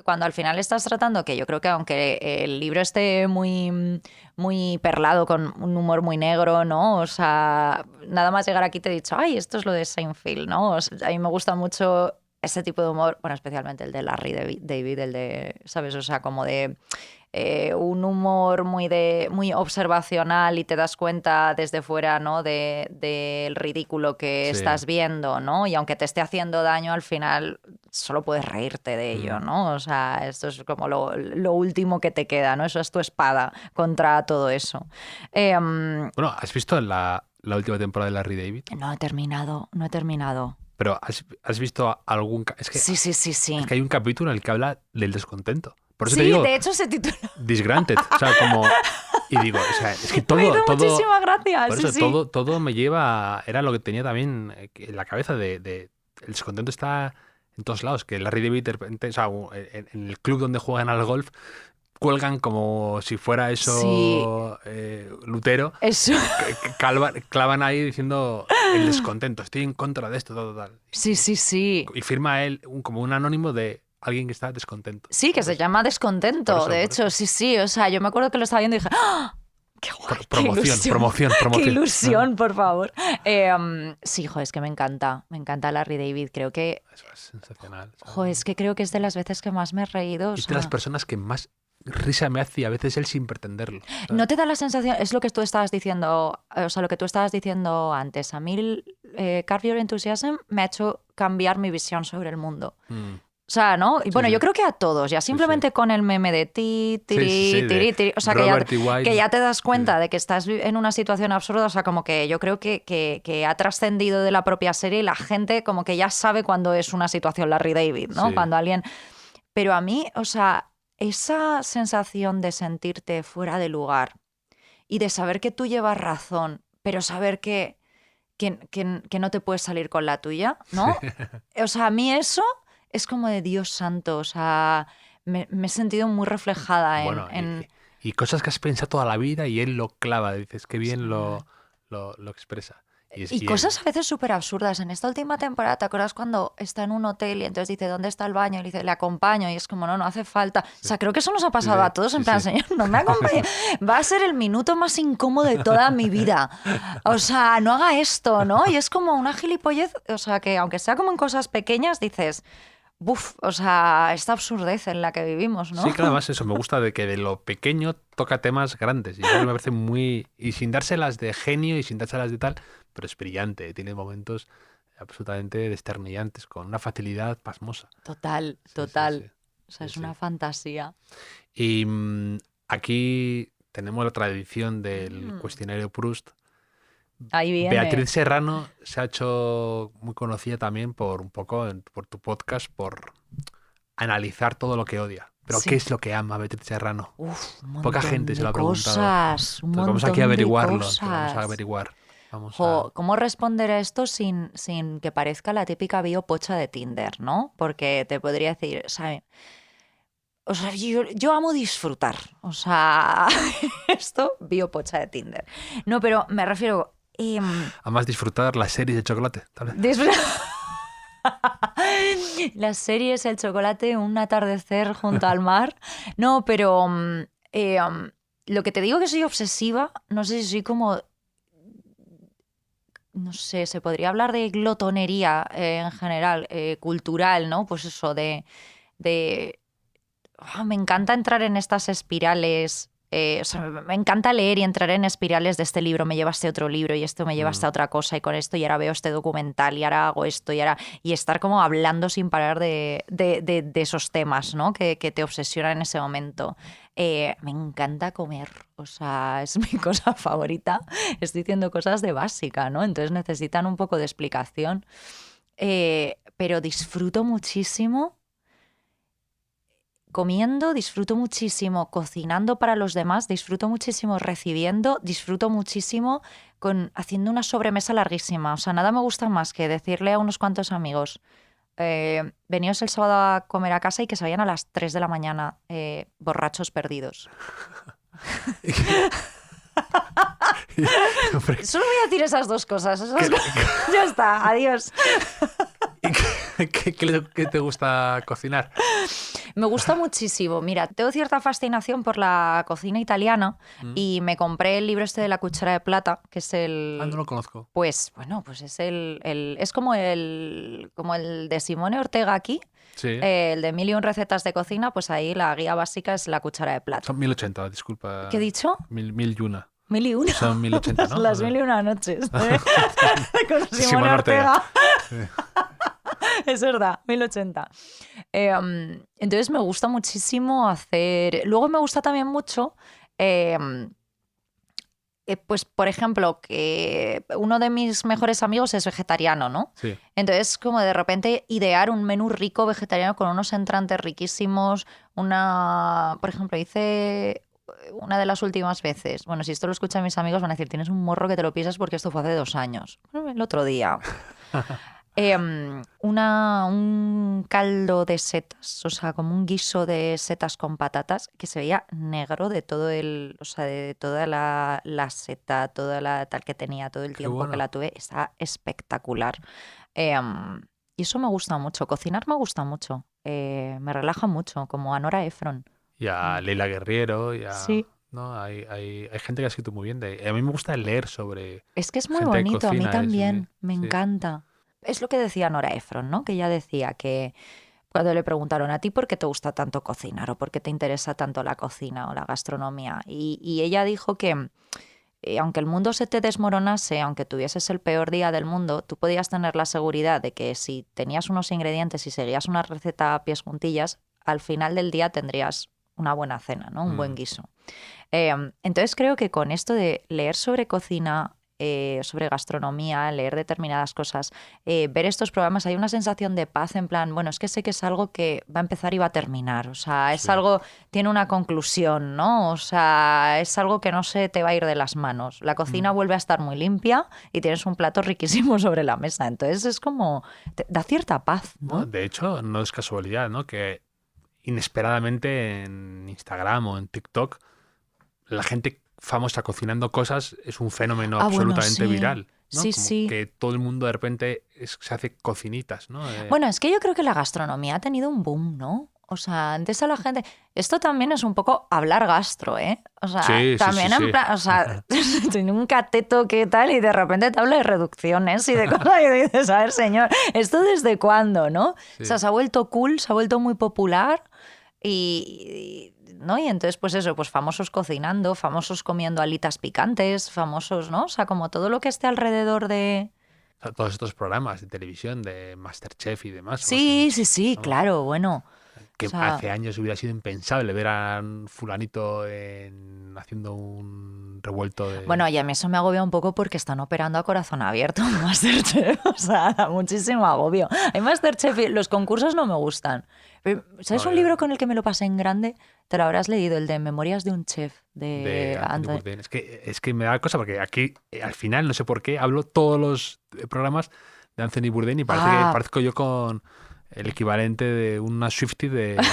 Cuando al final estás tratando, que yo creo que aunque el libro esté muy, muy perlado, con un humor muy negro, ¿no? O sea, nada más llegar aquí te he dicho, ay, esto es lo de Seinfeld, ¿no? O sea, a mí me gusta mucho ese tipo de humor, bueno, especialmente el de Larry David, el de, ¿sabes? O sea, como de... un humor muy observacional y te das cuenta desde fuera, ¿no? del ridículo que estás viendo, ¿no? Y aunque te esté haciendo daño, al final solo puedes reírte de ello, ¿no? O sea, esto es como lo último que te queda, ¿no? Eso es tu espada contra todo eso. Bueno, ¿has visto la última temporada de Larry David? No he terminado. Pero ¿has visto algún... Es que, sí. Es que hay un capítulo en el que habla del descontento. Por eso sí, te digo, de hecho se titula Disgranted, o sea, como... Y digo, o sea, es que todo... Me hizo muchísima gracia, por eso todo me lleva... Era lo que tenía también en la cabeza el descontento está en todos lados, que Larry David de repente, o sea, en el club donde juegan al golf, cuelgan como si fuera eso Lutero. Eso. Clavan ahí diciendo el descontento, estoy en contra de esto, tal. Sí. Y firma él como un anónimo de alguien que está descontento. Sí, que se llama Descontento, de hecho, sí. O sea, yo me acuerdo que lo estaba viendo y dije, ¡ah! ¡Qué guay! Promoción. ¡Qué ilusión, por favor! Sí, es que me encanta Larry David. Creo que... Eso es sensacional. Es que creo que es de las veces que más me he reído. Es de las personas que más risa me hace y a veces él sin pretenderlo. ¿No te da la sensación? Es lo que tú estabas diciendo, o sea, lo que tú estabas diciendo antes. A mí Curb Your Enthusiasm me ha hecho cambiar mi visión sobre el mundo. O sea, ¿no? Y bueno, yo creo que a todos, ya simplemente con el meme de ti, o sea, que ya te das cuenta de que estás en una situación absurda, o sea, como que yo creo que ha trascendido de la propia serie y la gente como que ya sabe cuando es una situación Larry David, ¿no? Sí. Cuando alguien... Pero a mí, o sea, esa sensación de sentirte fuera de lugar y de saber que tú llevas razón, pero saber que no te puedes salir con la tuya, ¿no? O sea, a mí eso... Es como de Dios santo, o sea, me he sentido muy reflejada en... Y cosas que has pensado toda la vida y él lo clava, dices, qué bien lo expresa. Y cosas a veces súper absurdas. En esta última temporada, ¿te acuerdas cuando está en un hotel y entonces dice, ¿dónde está el baño? Y le dice, le acompaño. Y es como, no hace falta. Sí. O sea, creo que eso nos ha pasado a todos. En plan, señor, no me acompañe. Va a ser el minuto más incómodo de toda mi vida. O sea, no haga esto, ¿no? Y es como una gilipollez. O sea, que aunque sea como en cosas pequeñas, dices... Buf, o sea, esta absurdez en la que vivimos, ¿no? Sí, claro, más eso, me gusta de que de lo pequeño toca temas grandes y eso me parece muy... Y sin dárselas de genio y sin dárselas de tal, pero es brillante, tiene momentos absolutamente desternillantes, con una facilidad pasmosa. Total. Sí. O sea, es una fantasía. Y aquí tenemos la tradición del cuestionario Proust. Ahí viene. Beatriz Serrano se ha hecho muy conocida también por tu podcast, por analizar todo lo que odia. Pero ¿qué es lo que ama Beatriz Serrano? Poca gente se lo ha preguntado. Entonces, vamos aquí a averiguarlo. Vamos a averiguar. ¿Cómo responder a esto sin que parezca la típica bio pocha de Tinder, ¿no? Porque te podría decir, ¿sabes? O sea, yo amo disfrutar. O sea, esto bio pocha de Tinder. No, pero me refiero... Además, disfrutar las series de chocolate, tal vez. Las series, el chocolate, un atardecer junto al mar. No, pero lo que te digo que soy obsesiva, no sé si soy como... No sé, se podría hablar de glotonería en general, cultural, ¿no? Pues eso, me encanta entrar en estas espirales... o sea, me encanta leer y entrar en espirales de este libro, me lleva a este otro libro y esto me lleva hasta otra cosa y con esto y ahora veo este documental y ahora hago esto y estar como hablando sin parar de esos temas, ¿no? que te obsesionan en ese momento. Me encanta comer, o sea, es mi cosa favorita. Estoy diciendo cosas de básica, ¿no? Entonces necesitan un poco de explicación. Pero disfruto muchísimo comiendo, disfruto muchísimo cocinando para los demás, disfruto muchísimo recibiendo, disfruto muchísimo haciendo una sobremesa larguísima. O sea, nada me gusta más que decirle a unos cuantos amigos, veníos el sábado a comer a casa y que se vayan a las 3 de la mañana, borrachos perdidos. Solo voy a decir esas dos cosas. Ya está, adiós. ¿Qué te gusta cocinar? Me gusta muchísimo. Mira, tengo cierta fascinación por la cocina italiana y me compré el libro este de La cuchara de plata, que es el... Ah, no lo conozco. Pues, bueno, pues es es como el de Simone Ortega aquí. Sí. El de 1001 recetas de cocina, pues ahí la guía básica es La cuchara de plata. Son 1080, disculpa. ¿Qué he dicho? 1001. 1001. Son 1080, ¿no? Las 1001 noches. Con Simone Ortega. Sí. Es verdad, 1080. Entonces me gusta muchísimo hacer... Luego me gusta también mucho... pues, por ejemplo, que uno de mis mejores amigos es vegetariano, ¿no? Sí. Entonces, como de repente idear un menú rico vegetariano con unos entrantes riquísimos, por ejemplo, hice una de las últimas veces, bueno, si esto lo escuchan mis amigos van a decir, tienes un morro que te lo piensas porque esto fue hace 2 años. Bueno, el otro día. Un caldo de setas, o sea, como un guiso de setas con patatas que se veía negro de todo o sea, de toda la seta, toda la tal que tenía, todo el tiempo bueno. que la tuve, está espectacular. Y eso me gusta mucho, cocinar me gusta mucho, me relaja mucho, como a Nora Ephron. Y a Leila Guerriero, Sí. ¿no? Hay gente que ha escrito muy bien. A mí me gusta leer sobre Es que es muy gente que bonito, a mí cocina. también, me sí. encanta. Es lo que decía Nora Ephron, ¿no? Que ella decía que cuando le preguntaron a ti por qué te gusta tanto cocinar o por qué te interesa tanto la cocina o la gastronomía, y ella dijo que aunque el mundo se te desmoronase, aunque tuvieses el peor día del mundo, tú podías tener la seguridad de que si tenías unos ingredientes y seguías una receta a pies juntillas, al final del día tendrías una buena cena, ¿no? Un buen guiso. Entonces creo que con esto de leer sobre cocina, sobre gastronomía, leer determinadas cosas, ver estos programas, hay una sensación de paz en plan, bueno, es que sé que es algo que va a empezar y va a terminar, o sea, es algo, tiene una conclusión, ¿no? O sea, es algo que no se te va a ir de las manos. La cocina vuelve a estar muy limpia y tienes un plato riquísimo sobre la mesa, entonces es como, da cierta paz, ¿no? Bueno, de hecho, no es casualidad, ¿no? Que inesperadamente en Instagram o en TikTok la gente famosa cocinando cosas es un fenómeno absolutamente bueno, sí. viral, ¿no? Sí, Como sí. que todo el mundo de repente se hace cocinitas, ¿no? Bueno, es que yo creo que la gastronomía ha tenido un boom, ¿no? O sea, antes a la gente... Esto también es un poco hablar gastro, ¿eh? O sea, Sí, también sí. en plan... O sea, tiene un cateto que tal y de repente te habla de reducciones y de cosas y dices, a ver, señor, ¿esto desde cuándo, no? Sí. O sea, se ha vuelto cool, se ha vuelto muy popular ¿no? Y entonces, pues eso, pues famosos cocinando, famosos comiendo alitas picantes, famosos, ¿no? O sea, como todo lo que esté alrededor de... O sea, todos estos programas de televisión, de MasterChef y demás. Sí, sí, sí, vamos, claro, bueno. que O sea, hace años hubiera sido impensable ver a un fulanito haciendo un revuelto de... bueno, y a mí eso me agobia un poco porque están operando a corazón abierto en Masterchef. O sea, da muchísimo agobio. En Masterchef los concursos no me gustan. ¿Sabes un libro con el que me lo pasé en grande? Te lo habrás leído, el de Memorias de un Chef, de Anthony Bourdain. Es que me da cosa porque aquí, al final, no sé por qué, hablo todos los programas de Anthony Bourdain y parece que parezco yo con el equivalente de una Swiftie de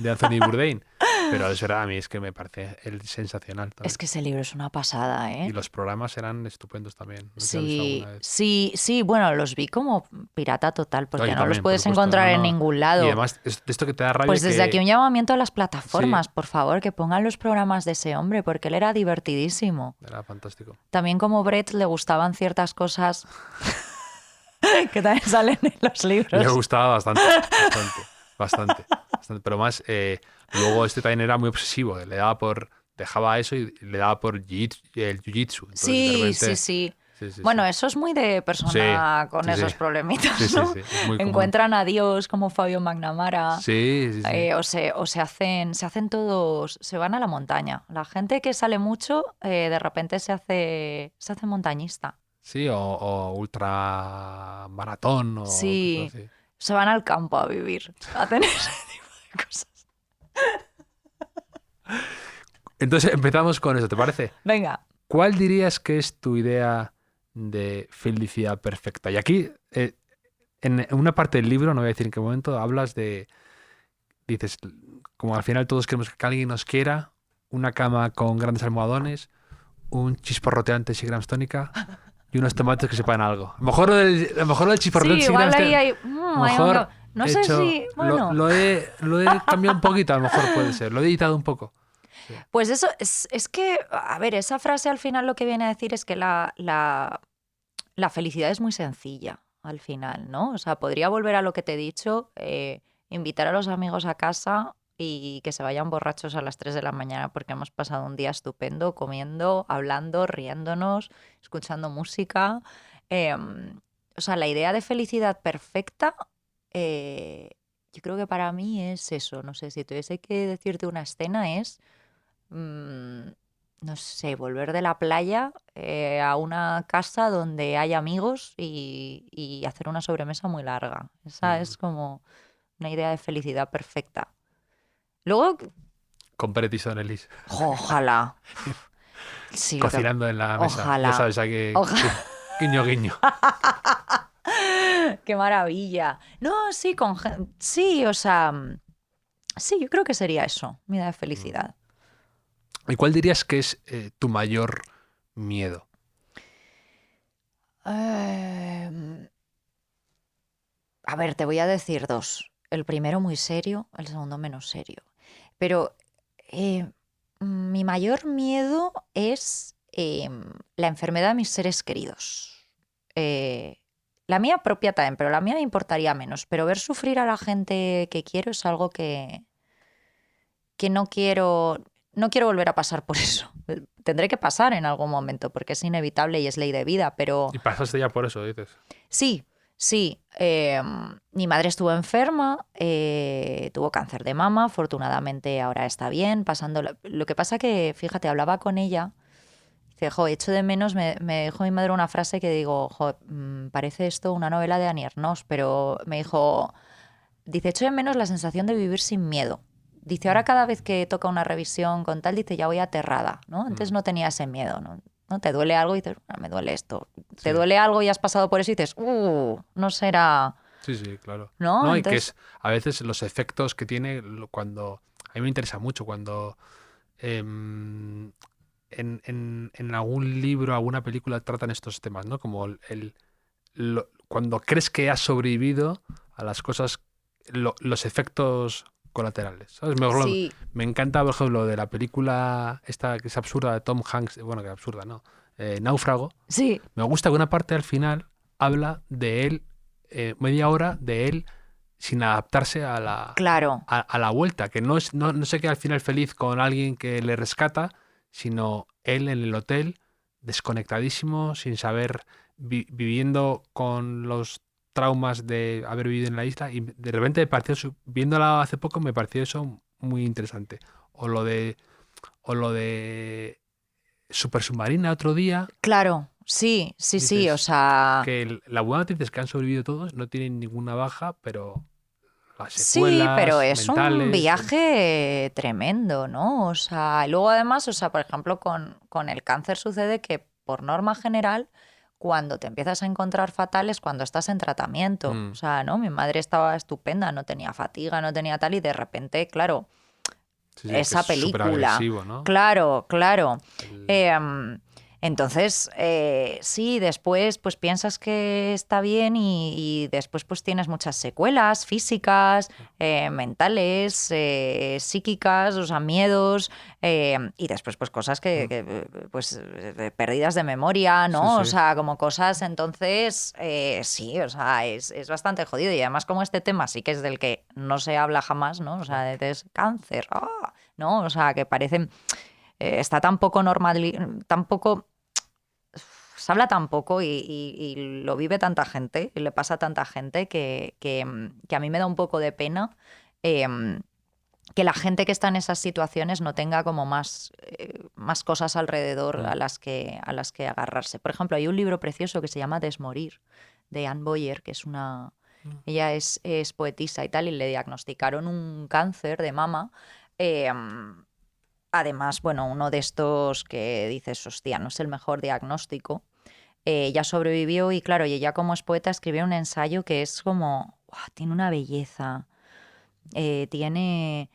Anthony Bourdain. Pero es verdad, a mí es que me parece sensacional también. Es que ese libro es una pasada, ¿eh? Y los programas eran estupendos también. No sé si has visto alguna vez. Sí, bueno, los vi como pirata total, porque Yo no también, los puedes por supuesto, encontrar en no. ningún lado. Y además, de esto que te da rabia. Pues desde aquí un llamamiento a las plataformas, Sí. por favor, que pongan los programas de ese hombre, porque él era divertidísimo. Era fantástico. También como Brett le gustaban ciertas cosas que también salen en los libros. Le gustaba bastante. Pero más, luego este también era muy obsesivo. Dejaba eso y le daba por el jiu-jitsu. Entonces, Sí, de repente- sí. Sí, Bueno, eso es muy de persona con esos problemitas, Sí, ¿no? sí, es muy común. Encuentran a Dios como Fabio McNamara. Sí. O se hacen todos, se van a la montaña. La gente que sale mucho, de repente se hace montañista. Sí, o ultramaratón o Sí, cosas así. se van al campo a vivir, a hacer ese tipo de cosas. Entonces empezamos con eso, ¿te parece? Venga. ¿Cuál dirías que es tu idea de felicidad perfecta? Y aquí, en una parte del libro, no voy a decir en qué momento, dices, como al final todos queremos que alguien nos quiera, una cama con grandes almohadones, un chisporroteante Seagram's tónica y unos tomates que sepan algo. A lo mejor lo del chisporroteante Sí, igual Seagram's ahí mejor no sé si... Bueno. lo he cambiado un poquito, a lo mejor puede ser. Lo he editado un poco. Sí. Pues eso, es que, a ver, esa frase al final lo que viene a decir es que la felicidad es muy sencilla al final, ¿no? O sea, podría volver a lo que te he dicho, invitar a los amigos a casa y que se vayan borrachos a las 3 de la mañana porque hemos pasado un día estupendo comiendo, hablando, riéndonos, escuchando música. O sea, la idea de felicidad perfecta, yo creo que para mí es eso. No sé, si tuviese que decirte una escena es... no sé, volver de la playa a una casa donde hay amigos y hacer una sobremesa muy larga. Esa es como una idea de felicidad perfecta. Luego... Con Peret y Son Elís. Ojalá. Sí, cocinando en la mesa. Ojalá. Ya sabes, hay que... Ojalá. Guiño, guiño. ¡Qué maravilla! No, sí, sí, o sea, sí, yo creo que sería eso, mi idea de felicidad. ¿Y cuál dirías que es tu mayor miedo? A ver, te voy a decir dos. El primero muy serio, el segundo menos serio. Pero mi mayor miedo es la enfermedad de mis seres queridos. La mía propia también, pero la mía me importaría menos. Pero ver sufrir a la gente que quiero es algo que no quiero volver a pasar por eso. Tendré que pasar en algún momento porque es inevitable y es ley de vida, pero... Y pasaste ya por eso, dices. Sí. Mi madre estuvo enferma, tuvo cáncer de mama, afortunadamente ahora está bien, pasando... Lo que pasa que, fíjate, hablaba con ella, dice, echo de menos, me dijo mi madre una frase que digo, parece esto una novela de Annie Ernaux, pero me dijo, dice, echo de menos la sensación de vivir sin miedo. Dice, ahora cada vez que toca una revisión con tal, dice, ya voy aterrada, ¿no? Antes no tenía ese miedo, ¿no? ¿No? Te duele algo y dices, me duele esto. Te duele algo y has pasado por eso y dices, no será... Sí, claro. ¿No? Y que es a veces los efectos que tiene cuando... A mí me interesa mucho cuando en algún libro, alguna película tratan estos temas, ¿no? Como cuando crees que has sobrevivido a las cosas, los efectos colaterales, ¿sabes? Me encanta, por ejemplo, de la película esta que es absurda de Tom Hanks, bueno, que absurda, ¿no? Náufrago. Sí. Me gusta que una parte al final habla de él, media hora de él sin adaptarse a la, claro. a la vuelta, que no se queda al final feliz con alguien que le rescata, sino él en el hotel, desconectadísimo, sin saber, viviendo con los traumas de haber vivido en la isla, y de repente me pareció, viéndola hace poco, me pareció eso muy interesante. O lo de Super Submarina otro día. Claro, sí, Dices, o sea... Que la buena noticia es que han sobrevivido todos, no tienen ninguna baja, pero las secuelas sí, pero es mentales, un viaje tremendo, ¿no? O sea, y luego además, o sea, por ejemplo, con el cáncer sucede que por norma general, cuando te empiezas a encontrar fatal es cuando estás en tratamiento. O sea, ¿no? Mi madre estaba estupenda, no tenía fatiga, no tenía tal, y de repente, claro, esa película. ¿no? Claro. Entonces, sí, después pues piensas que está bien y después pues tienes muchas secuelas físicas, mentales, psíquicas, o sea, miedos, y después pues cosas que pues pérdidas de memoria, ¿no? Sí. O sea, como cosas, entonces, sí, o sea, es bastante jodido. Y además como este tema sí que es del que no se habla jamás, ¿no? O sea, es cáncer, ¿no? O sea, que parecen... está tan poco normal, tampoco se habla tan poco y lo vive tanta gente y le pasa a tanta gente que a mí me da un poco de pena que la gente que está en esas situaciones no tenga como más cosas alrededor a las que agarrarse. Por ejemplo, hay un libro precioso que se llama Desmorir, de Anne Boyer, que es una... Ella es poetisa y tal, y le diagnosticaron un cáncer de mama. Además, bueno, uno de estos que dices, hostia, no es el mejor diagnóstico. Ella sobrevivió y claro, y ella como es poeta escribió un ensayo que es como, tiene una belleza, tiene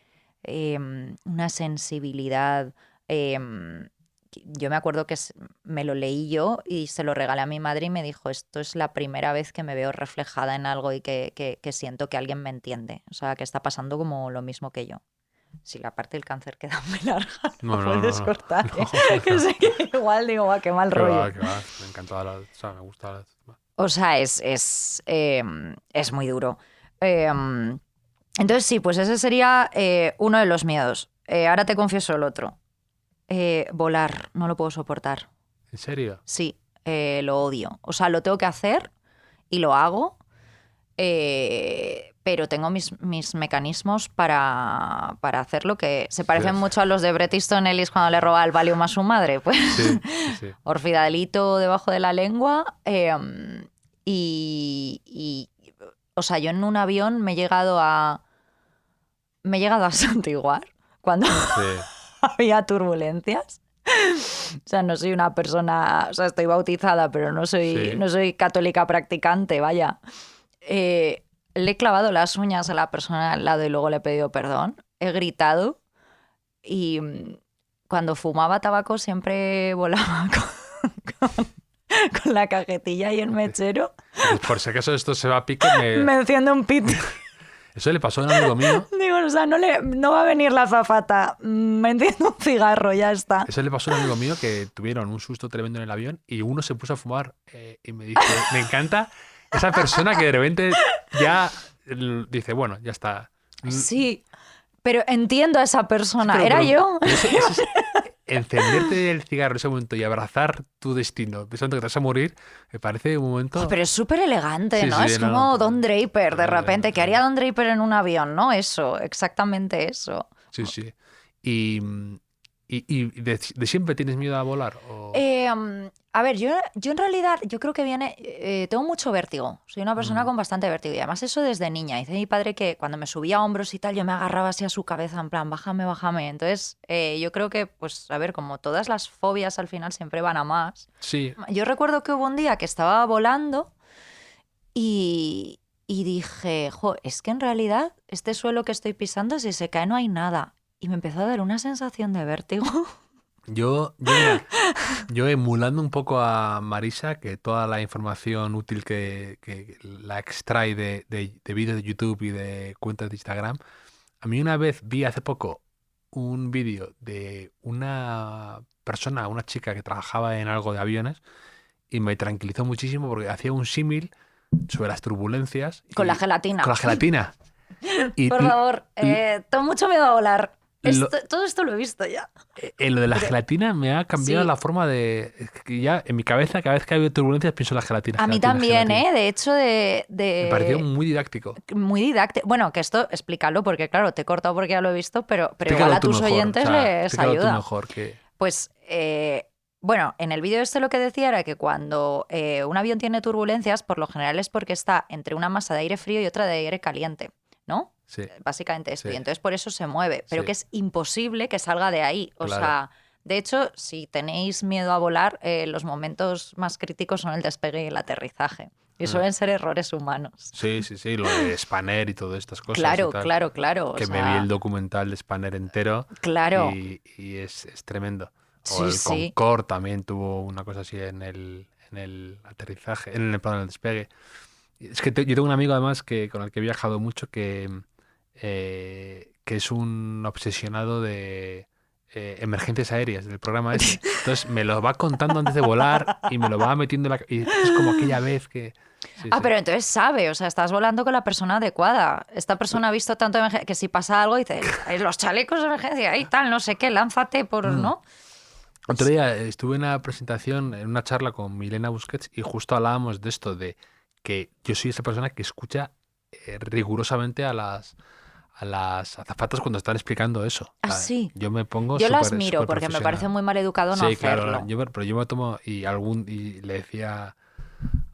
una sensibilidad. Yo me acuerdo que me lo leí yo y se lo regalé a mi madre y me dijo, esto es la primera vez que me veo reflejada en algo y que siento que alguien me entiende. O sea, que está pasando como lo mismo que yo. Si la parte del cáncer queda muy larga, no puedes cortar. Que sé que igual digo, qué mal rollo. Que va. Me encantó, me gusta. O sea, es muy duro. Entonces sí, pues ese sería uno de los miedos. Ahora te confieso el otro. Volar, no lo puedo soportar. ¿En serio? Sí, lo odio. O sea, lo tengo que hacer y lo hago. Pero tengo mis mecanismos para hacerlo que se parecen mucho a los de Bret Easton Ellis cuando le roba el Valium a su madre. Pues sí. Orfidalito debajo de la lengua. O sea, yo en un avión me he llegado a santiguar cuando había turbulencias. O sea, no soy una persona... O sea, estoy bautizada, pero no soy católica practicante, vaya. le he clavado las uñas a la persona al lado y luego le he pedido perdón. He gritado y cuando fumaba tabaco siempre volaba con la cajetilla y el mechero. Por si acaso esto se va a pique, Me enciende un piti. Eso le pasó a un amigo mío. Digo, o sea, no va a venir la azafata. Me enciendo un cigarro, ya está. Eso le pasó a un amigo mío que tuvieron un susto tremendo en el avión y uno se puso a fumar y me dice, me encanta esa persona que de repente ya dice, bueno, ya está. Sí, pero entiendo a esa persona. Pero- ¿Era pero- yo? pero encenderte el cigarro en ese momento y abrazar tu destino pensando que te vas a morir, me parece un momento... Pero es súper elegante, Sí, ¿no? sí, Es no, como no, Don Draper, de no, repente. no, ¿Qué haría Don Draper en un avión, no? Eso, exactamente eso. Sí, sí. ¿Y de siempre tienes miedo a volar? ¿O? A ver, yo en realidad, yo creo que viene... tengo mucho vértigo. Soy una persona Mm. con bastante vértigo. Y además eso desde niña. Dice mi padre que cuando me subía a hombros y tal, yo me agarraba así a su cabeza, en plan, bájame, bájame. Entonces, yo creo que, pues, a ver, como todas las fobias al final siempre van a más. Sí, Yo recuerdo que hubo un día que estaba volando y dije, jo, es que en realidad este suelo que estoy pisando, si se cae no hay nada. Y me empezó a dar una sensación de vértigo. mira, yo emulando un poco a Marisa, que toda la información útil que la extrae de vídeos de YouTube y de cuentas de Instagram, a mí una vez vi hace poco un vídeo de una persona, una chica que trabajaba en algo de aviones y me tranquilizó muchísimo porque hacía un símil sobre las turbulencias. Con y- la gelatina. Con la gelatina. Y Por favor, tengo mucho miedo a volar. Lo- Todo esto lo he visto ya. en lo de la gelatina me ha cambiado Sí. la forma de... es que ya en mi cabeza, cada vez que ha habido turbulencias, pienso en la gelatina. A mí gelatina, también, gelatina. ¿eh? De hecho, Me pareció muy didáctico. muy didáctico. Bueno, que esto, explícalo, porque claro, te he cortado porque ya lo he visto, pero igual Explícalo a tú tus mejor, oyentes o sea, les explícalo tú ayuda. mejor que... Pues, bueno, en el vídeo este lo que decía era que cuando un avión tiene turbulencias, por lo general es porque está entre una masa de aire frío y otra de aire caliente, ¿no? Sí, Básicamente esto. Sí. Y entonces por eso se mueve. Pero Sí. que es imposible que salga de ahí. O Claro. sea, de hecho, si tenéis miedo a volar, los momentos más críticos son el despegue y el aterrizaje. Y suelen ser errores humanos. sí, lo de Spanner y todas estas cosas. Claro, y tal, claro, claro. o Que me sea, vi el documental de Spanner entero Claro. y es tremendo. O Sí, el sí. Concorde también tuvo una cosa así en el aterrizaje, en el plano del despegue. Es que yo tengo un amigo además con el que he viajado mucho que es un obsesionado de emergencias aéreas del programa ese. Entonces me lo va contando antes de volar y me lo va metiendo en la... Y es como aquella vez que... sí, Ah, sí. pero entonces sabe, o sea, estás volando con la persona adecuada. Esta persona ha visto tanto que si pasa algo dice, los chalecos de emergencia y tal, no sé qué, lánzate por, ¿no? Otro día estuve en una presentación, en una charla con Milena Busquets y justo hablábamos de esto, de que yo soy esa persona que escucha rigurosamente a las azafatas cuando están explicando eso. Ah, O sea, sí. Yo me pongo Yo las súper- miro súper porque me profesional. parece muy mal educado no Sí, hacerlo. claro, pero yo me tomo y le decía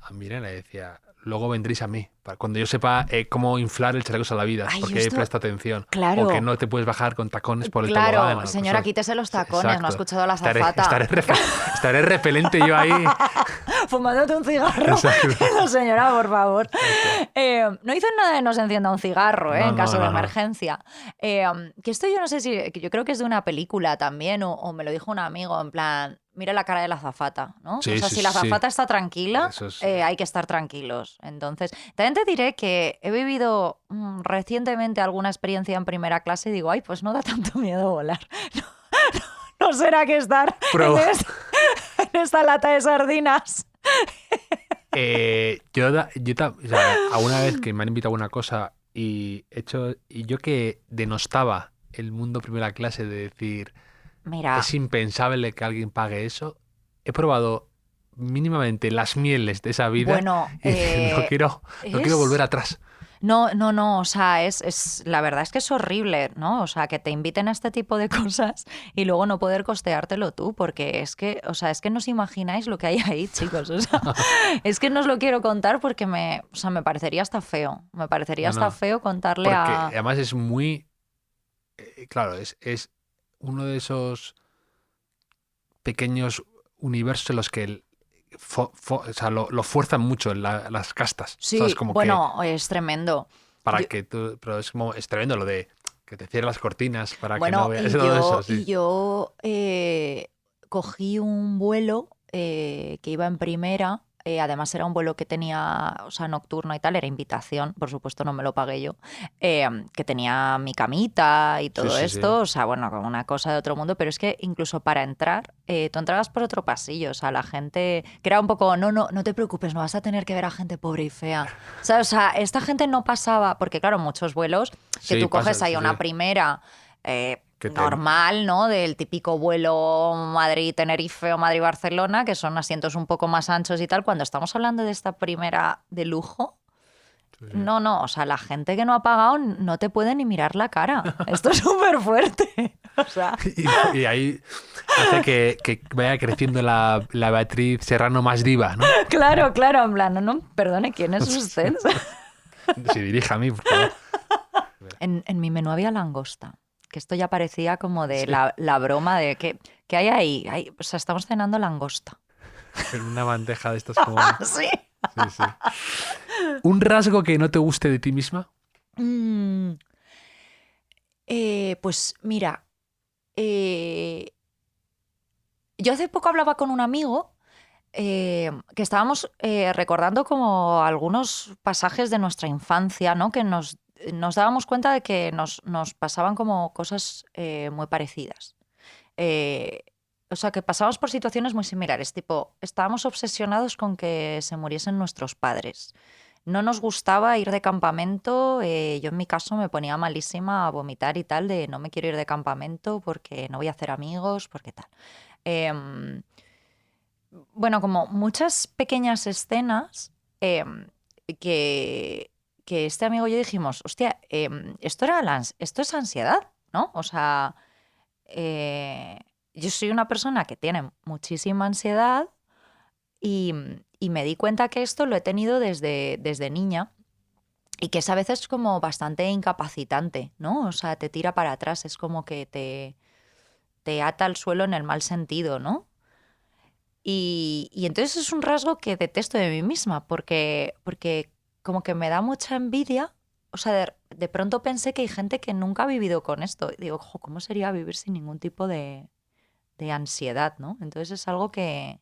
a Milena, le decía, luego vendréis a mí, para cuando yo sepa cómo inflar el chaleco salvavidas, Ay, porque esto- presta atención. Claro. O que no te puedes bajar con tacones por el Claro, tobogán. o señora, cosas- quítese los tacones, Exacto. no ha escuchado a la Estaré- azafata. estaré repelente yo ahí. Fumándote un cigarro. Exacto. No, señora, por favor. No hizo nada de no se encienda un cigarro, No, en no, caso de no, no. emergencia. Que esto yo no sé si, que yo creo que es de una película también, o me lo dijo un amigo, en plan, mira la cara de la azafata, ¿no? Sí, o sea, sí, si la sí. azafata está tranquila, Eso es- hay que estar tranquilos. Entonces, también te diré que he vivido recientemente alguna experiencia en primera clase y digo, ay, pues no da tanto miedo volar. No será que estar Pero- en esta lata de sardinas. O sea, alguna vez que me han invitado a una cosa y yo que denostaba el mundo primera clase de decir Mira, es impensable que alguien pague eso, he probado mínimamente las mieles de esa vida bueno, y no quiero volver atrás. No, o sea, la verdad es que es horrible, ¿no? O sea, que te inviten a este tipo de cosas y luego no poder costeártelo tú, porque es que, o sea, es que no os imagináis lo que hay ahí, chicos. O sea, es que no os lo quiero contar porque me parecería hasta feo. Me parecería No, no. hasta feo contarle Porque a... además es muy... claro, es uno de esos pequeños universos en los que o sea, lo fuerzan mucho en las castas. Sí, ¿Sabes? Como bueno, es tremendo. pero es tremendo lo de que te cierren las cortinas para que Bueno, no veas todo eso. y Sí. yo cogí un vuelo que iba en primera. Además era un vuelo que tenía, o sea, nocturno y tal, era invitación, por supuesto no me lo pagué yo, que tenía mi camita y todo Sí, esto, sí. o sea, bueno, como una cosa de otro mundo, pero es que incluso para entrar, tú entrabas por otro pasillo, o sea, la gente, que era un poco, no te preocupes, no vas a tener que ver a gente pobre y fea. O sea, esta gente no pasaba, porque claro, muchos vuelos que Sí, tú coges pasa, ahí sí, una sí. primera... Que normal, ¿no? Del típico vuelo Madrid-Tenerife o Madrid-Barcelona, que son asientos un poco más anchos y tal. Cuando estamos hablando de esta primera de lujo, Sí. no, o sea, la gente que no ha pagado no te puede ni mirar la cara. Esto es súper fuerte. O sea, Y ahí hace que vaya creciendo la Beatriz Serrano más diva, ¿no? claro, en plan, no, perdone, ¿quién es usted? Se dirige a mí, por favor. En mi menú había langosta, que esto ya parecía como de Sí. la broma de que hay ahí. O sea, estamos cenando langosta. En una bandeja de estas como... Sí. Sí, sí. ¿Un rasgo que no te guste de ti misma? Pues mira, yo hace poco hablaba con un amigo que estábamos recordando como algunos pasajes de nuestra infancia, ¿no? Que nos dábamos cuenta de que nos pasaban como cosas muy parecidas. O sea, que pasábamos por situaciones muy similares, tipo, estábamos obsesionados con que se muriesen nuestros padres. No nos gustaba ir de campamento. Yo en mi caso me ponía malísima a vomitar y tal, de no me quiero ir de campamento porque no voy a hacer amigos, porque tal. Em, bueno, como muchas pequeñas escenas que, que este amigo y yo dijimos, hostia, esto es ansiedad, ¿no? O sea, yo soy una persona que tiene muchísima ansiedad y me di cuenta que esto lo he tenido desde niña y que es a veces como bastante incapacitante, ¿no? O sea, te tira para atrás, es como que te ata al suelo en el mal sentido, ¿no? Y entonces es un rasgo que detesto de mí misma, porque como que me da mucha envidia. O sea, de pronto pensé que hay gente que nunca ha vivido con esto. Y digo, "Jo, ¿cómo sería vivir sin ningún tipo de ansiedad, ¿no?" Entonces es algo que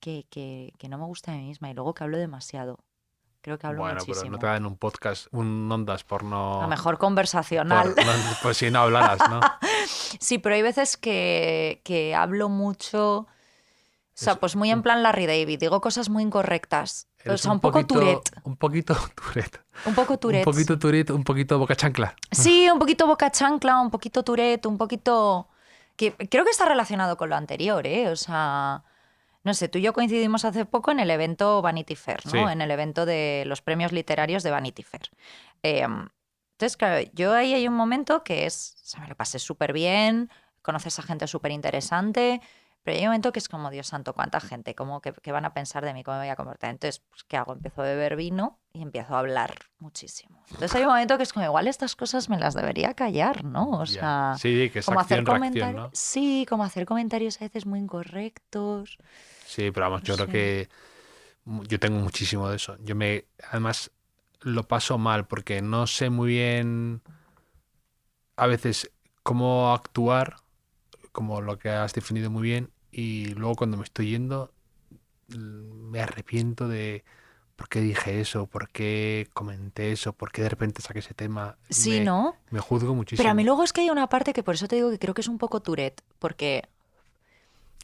no me gusta de mí misma y luego que hablo demasiado. Creo que hablo Bueno, pero no muchísimo. te dan un podcast, un Ondas por no... A mejor conversacional. Pues si no hablaras, ¿no? Sí, pero hay veces que hablo mucho... O sea, Es pues muy en plan Larry David, digo cosas muy incorrectas. O Eres sea, un poco Tourette. Un poquito Tourette. Un poco Tourette. Un poquito Tourette, un poquito boca chancla. Sí, un poquito boca chancla, un poquito Tourette, un poquito... Que creo que está relacionado con lo anterior, ¿eh? O sea, no sé, tú y yo coincidimos hace poco en el evento Vanity Fair, ¿no? Sí. En el evento de los premios literarios de Vanity Fair. Entonces, claro, yo ahí hay un momento que es... O sea, me lo pasé súper bien, conoces a gente súper interesante... Pero hay un momento que es como, Dios santo, cuánta gente, ¿cómo qué van a pensar de mí? ¿Cómo me voy a comportar? Entonces, pues, ¿qué hago? Empiezo a beber vino y empiezo a hablar muchísimo. Entonces hay un momento que es como, igual estas cosas me las debería callar, ¿no? O sea, sí, que es como hacer acción-reacción, comentarios. ¿no? Sí, como hacer comentarios a veces muy incorrectos. Sí, pero vamos, yo No creo sé. que yo tengo muchísimo de eso. Además, lo paso mal porque no sé muy bien a veces cómo actuar, como lo que has definido muy bien, y luego cuando me estoy yendo me arrepiento de por qué dije eso, por qué comenté eso, por qué de repente saqué ese tema. Sí, ¿no? Me juzgo muchísimo. Pero a mí luego es que hay una parte que por eso te digo que creo que es un poco Tourette, porque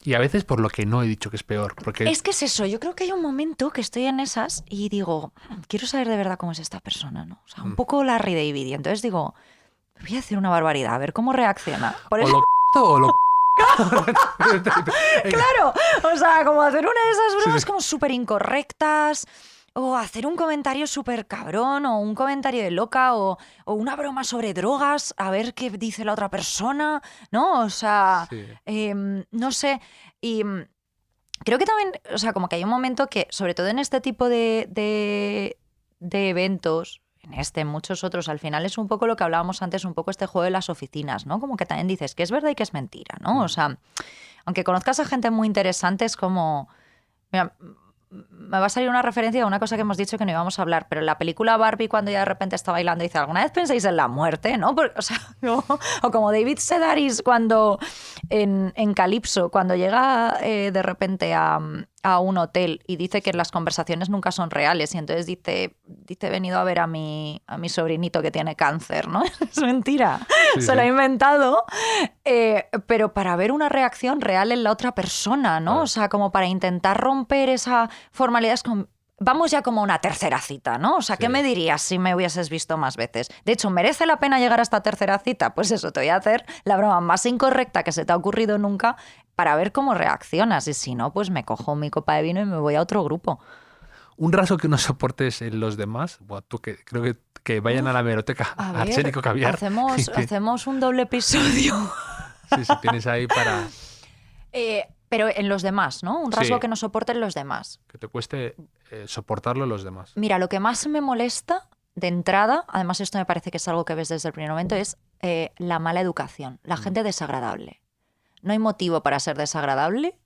Y a veces por lo que no he dicho que es peor. Porque es que es eso, yo creo que hay un momento que estoy en esas y digo, quiero saber de verdad cómo es esta persona, ¿no? O sea, un poco Larry David. Y entonces digo, voy a decir una barbaridad, a ver cómo reacciona. Por o eso, lo o lo claro, o sea, como hacer una de esas bromas Sí. como súper incorrectas, o hacer un comentario súper cabrón, o un comentario de loca, o una broma sobre drogas, a ver qué dice la otra persona, ¿no? O sea, Sí. no sé. Y creo que también, o sea, como que hay un momento que, sobre todo en este tipo de eventos, en muchos otros, al final es un poco lo que hablábamos antes, un poco este juego de las oficinas, ¿no? Como que también dices que es verdad y que es mentira, ¿no? O sea, aunque conozcas a gente muy interesante, es como, Mira, me va a salir una referencia a una cosa que hemos dicho que no íbamos a hablar, pero en la película Barbie, cuando ella de repente está bailando, dice, ¿alguna vez pensáis en la muerte? ¿No? O sea, o como David Sedaris cuando en Calypso, cuando llega de repente a un hotel y dice que las conversaciones nunca son reales, y entonces dice he venido a ver a mi sobrinito que tiene cáncer, ¿no? Es mentira, se lo ha inventado, pero para ver una reacción real en la otra persona, ¿no? O sea, como para intentar romper esa formalidad. Vamos ya como a una tercera cita, ¿no? O sea, ¿qué me dirías si me hubieses visto más veces? De hecho, ¿merece la pena llegar a esta tercera cita? Pues eso, te voy a hacer la broma más incorrecta que se te ha ocurrido nunca para ver cómo reaccionas. Y si no, pues me cojo mi copa de vino y me voy a otro grupo. Un rasgo que no soportes en los demás, bueno, tú que creo que vayan a la hemeroteca, a ver, Arsénico Caviar. Hacemos un doble episodio. Sí, tienes ahí para... Pero en los demás, ¿no? Un rasgo que no soporten los demás. Que te cueste soportarlo en los demás. Mira, lo que más me molesta de entrada, además esto me parece que es algo que ves desde el primer momento, es la mala educación, la gente desagradable. No hay motivo para ser desagradable.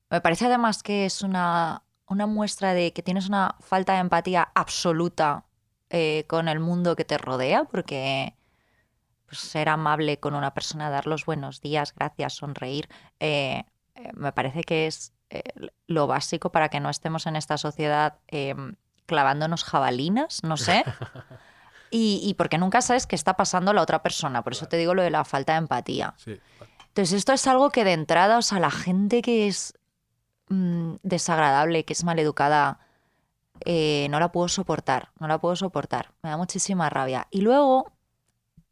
Me parece además que es una muestra de que tienes una falta de empatía absoluta con el mundo que te rodea, porque pues, ser amable con una persona, dar los buenos días, gracias, sonreír, me parece que es lo básico para que no estemos en esta sociedad clavándonos jabalinas, no sé. Y porque nunca sabes qué está pasando a la otra persona. Por eso te digo lo de la falta de empatía. Sí. Entonces esto es algo que de entrada, o sea, la gente que es desagradable, que es maleducada, no la puedo soportar. No la puedo soportar. Me da muchísima rabia. Y luego,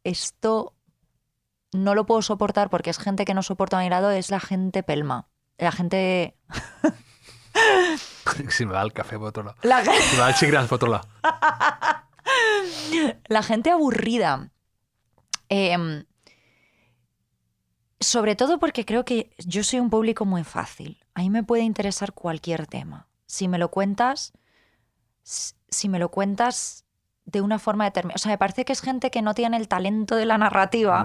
esto no lo puedo soportar porque es gente que no soporto a mi lado, es la gente pelma. La gente... Si me va el café por otro lado. La... Si me va el chigras por otro lado. La gente aburrida. Sobre todo porque creo que yo soy un público muy fácil. A mí me puede interesar cualquier tema. Si me lo cuentas de una forma determinada. O sea, me parece que es gente que no tiene el talento de la narrativa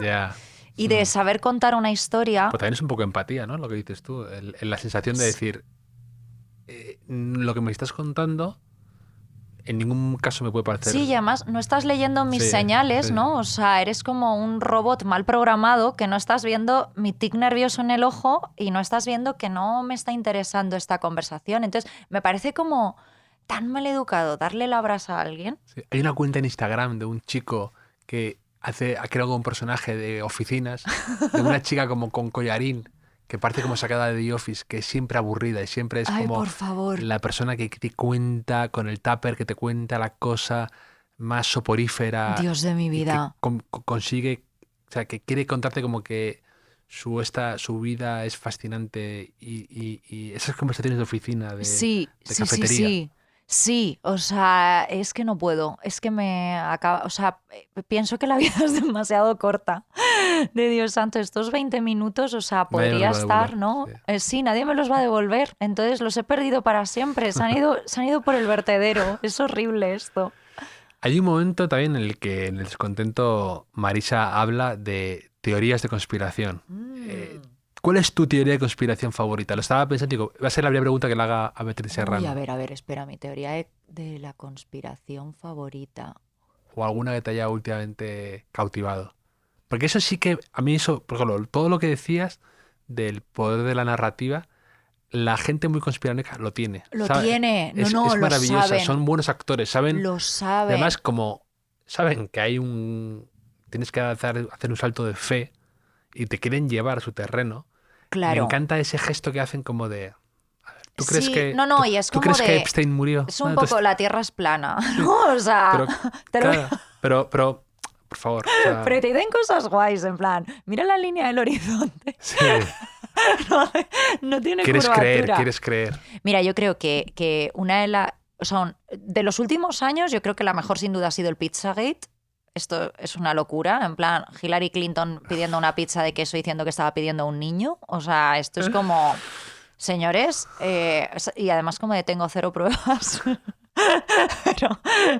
y de saber contar una historia. Pues también es un poco empatía, ¿no? Lo que dices tú. La sensación de decir, lo que me estás contando en ningún caso me puede parecer... Sí, y además no estás leyendo mis señales, ¿no? O sea, eres como un robot mal programado que no estás viendo mi tic nervioso en el ojo y no estás viendo que no me está interesando esta conversación. Entonces, me parece como tan mal educado darle la brasa a alguien. Sí. Hay una cuenta en Instagram de un chico que ha creado un personaje de oficinas, de una chica como con collarín, que parece como sacada de The Office, que es siempre aburrida y siempre es como por favor, la persona que te cuenta, con el tupper, que te cuenta la cosa más soporífera. Dios de mi vida. Que consigue, o sea, que quiere contarte como que su vida es fascinante y esas conversaciones de oficina, de cafetería. Sí, o sea, es que no puedo, es que me acaba, o sea, pienso que la vida es demasiado corta. De Dios santo, estos 20 minutos, o sea, podría estar, ¿no? Sí, nadie me los va a devolver, entonces los he perdido para siempre, se han ido por el vertedero, es horrible esto. Hay un momento también en el que en el descontento Marisa habla de teorías de conspiración. ¿Cuál es tu teoría de conspiración favorita? Lo estaba pensando, digo, va a ser la primera pregunta que le haga a Beatriz Serrano. A ver, espera, mi teoría de la conspiración favorita. O alguna que te haya últimamente cautivado. Porque eso sí que, a mí eso, por ejemplo, todo lo que decías del poder de la narrativa, la gente muy conspiranoica lo tiene. Lo ¿sabe? tiene, es maravillosa, lo saben. Son buenos actores, ¿saben? Lo saben. Además, como saben que tienes que hacer un salto de fe y te quieren llevar a su terreno. Claro. Me encanta ese gesto que hacen como de... A ver, ¿tú crees que... y es ¿tú como crees que Epstein murió? Es un poco la Tierra es plana, ¿no? O sea... Pero, por favor. O sea... Pero te dicen cosas guays, en plan, mira la línea del horizonte. Sí. no tiene ¿Quieres curvatura. Quieres creer. Mira, yo creo que una de las... O sea, de los últimos años, yo creo que la mejor sin duda ha sido el Pizzagate. Esto es una locura, en plan, Hillary Clinton pidiendo una pizza de queso diciendo que estaba pidiendo a un niño. O sea, esto es como, señores, y además como de tengo 0 pruebas.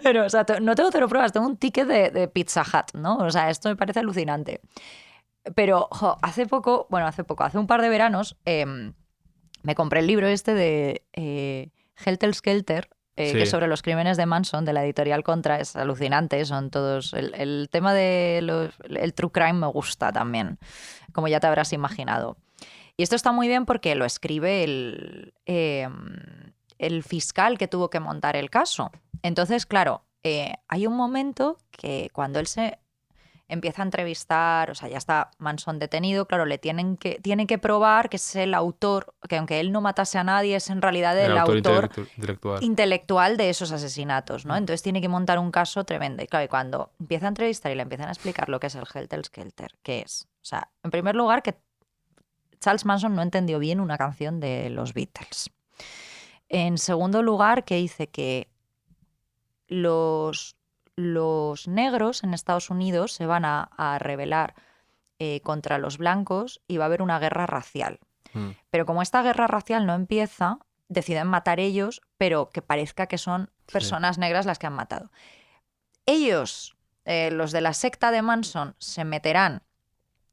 pero o sea, no tengo 0 pruebas, tengo un ticket de Pizza Hut, ¿no? O sea, esto me parece alucinante. Pero hace un par de veranos me compré el libro este de Helter Skelter, que es sobre los crímenes de Manson, de la editorial Contra. Es alucinante, son todos... El tema de el true crime me gusta también, como ya te habrás imaginado. Y esto está muy bien porque lo escribe el fiscal que tuvo que montar el caso. Entonces, claro, hay un momento que cuando él se empieza a entrevistar, o sea, ya está Manson detenido, claro, tiene que probar que es el autor, que aunque él no matase a nadie, es en realidad el autor intelectual de esos asesinatos, ¿no? Entonces tiene que montar un caso tremendo. Y claro, y cuando empieza a entrevistar y le empiezan a explicar lo que es el Helter Skelter, ¿qué es? O sea, en primer lugar, que Charles Manson no entendió bien una canción de los Beatles. En segundo lugar, que dice que los negros en Estados Unidos se van a rebelar contra los blancos y va a haber una guerra racial. Pero como esta guerra racial no empieza, deciden matar ellos, pero que parezca que son personas negras las que han matado. Ellos, los de la secta de Manson, se meterán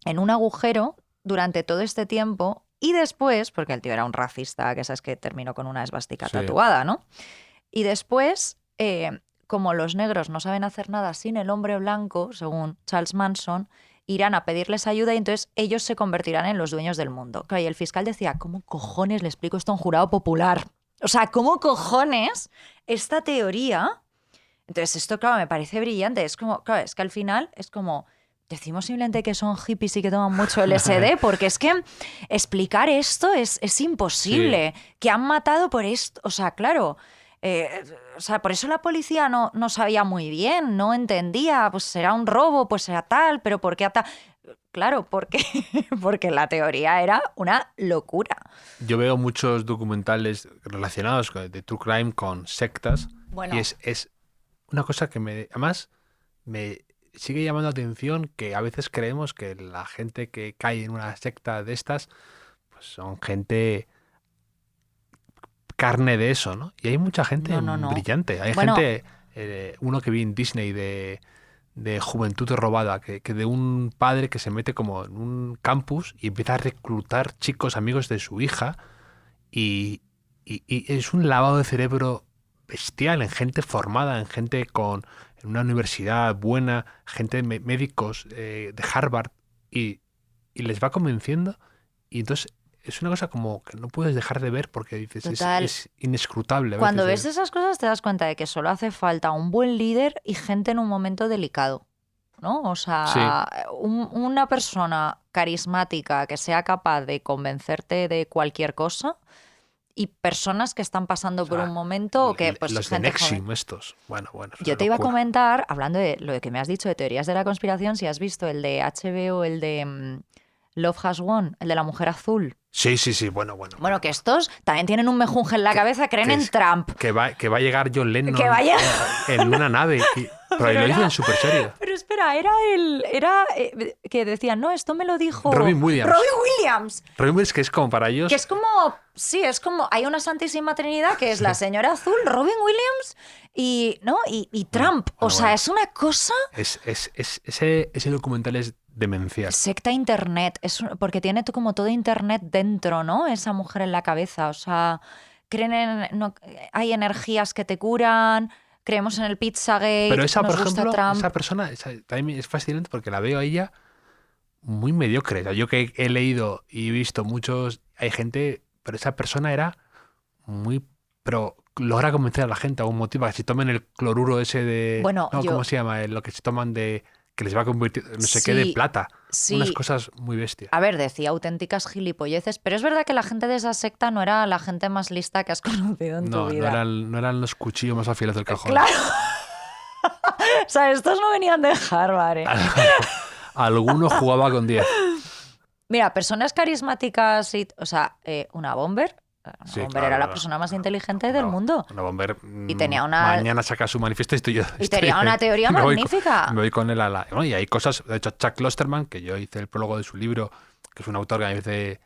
en un agujero durante todo este tiempo y después, porque el tío era un racista, que sabes que terminó con una esvástica tatuada, ¿no? Y después... como los negros no saben hacer nada sin el hombre blanco, según Charles Manson, irán a pedirles ayuda y entonces ellos se convertirán en los dueños del mundo. Claro, y el fiscal decía, ¿cómo cojones le explico esto a un jurado popular? O sea, ¿cómo cojones esta teoría? Entonces esto, claro, me parece brillante. Es como, claro, es que al final es como... Decimos simplemente que son hippies y que toman mucho LSD, porque es que explicar esto es imposible. Sí. Que han matado por esto. O sea, claro... o sea, por eso la policía no sabía muy bien, no entendía, pues será un robo, pues será tal, pero ¿por qué tal? Claro, porque la teoría era una locura. Yo veo muchos documentales relacionados de true crime con sectas, y es una cosa que además me sigue llamando la atención, que a veces creemos que la gente que cae en una secta de estas pues son gente... carne de eso, ¿no? Y hay mucha gente brillante. Hay gente, uno que vi en Disney de juventud robada, que de un padre que se mete como en un campus y empieza a reclutar chicos amigos de su hija y es un lavado de cerebro bestial en gente formada, en gente en una universidad buena, gente médicos de Harvard y les va convenciendo y entonces es una cosa como que no puedes dejar de ver porque dices, es inescrutable. Cuando ves esas cosas te das cuenta de que solo hace falta un buen líder y gente en un momento delicado, ¿no? O sea, una persona carismática que sea capaz de convencerte de cualquier cosa y personas que están pasando por un momento que pues los de NXIVM estos. Bueno. Yo te iba a comentar, hablando de lo que me has dicho de teorías de la conspiración, si has visto el de HBO, el de Love Has Won, el de la mujer azul. Sí, bueno. Bueno, que estos también tienen un mejunje en la cabeza, creen en Trump. Que va a llegar John Lennon en una nave. Pero lo dicen súper serio. Pero espera, era que decían, no, esto me lo dijo Robin Williams. Robin Williams, que es como para ellos... Que es como, hay una santísima trinidad que es la señora azul, Robin Williams y Trump. Es una cosa... Ese documental es demencial. Secta Internet, porque tiene como todo Internet dentro, ¿no? Esa mujer en la cabeza, o sea, hay energías que te curan, creemos en el Pizzagate, pero esa, nos por gusta ejemplo, Trump. Esa persona también es fascinante porque la veo a ella muy mediocre. O sea, yo que he leído y he visto muchos, hay gente, pero esa persona era pero logra convencer a la gente a un motivo, que si tomen el cloruro ese de... ¿cómo se llama? Lo que se toman de... que les va a convertir, no sé qué, de plata. Sí. Unas cosas muy bestias. A ver, decía auténticas gilipolleces, pero es verdad que la gente de esa secta no era la gente más lista que has conocido en tu vida. No eran los cuchillos más afilados del cajón. Claro. O sea, estos no venían de Harvard, ¿eh? Alguno jugaba con 10. Mira, personas carismáticas, una bomber... Bomber era la persona más inteligente del mundo. Una bomber. Y tenía mañana saca su manifiesto y tenía una teoría magnífica. Me voy con él y hay cosas. De hecho, Chuck Klosterman, que yo hice el prólogo de su libro, que es un autor que a mí me parece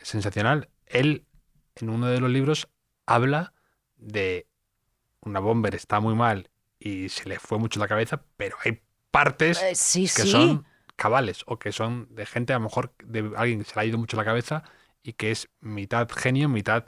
sensacional. Él, en uno de los libros, habla de una bomber está muy mal y se le fue mucho la cabeza, pero hay partes que son cabales o que son de gente, a lo mejor, de alguien que se le ha ido mucho la cabeza y que es mitad genio, mitad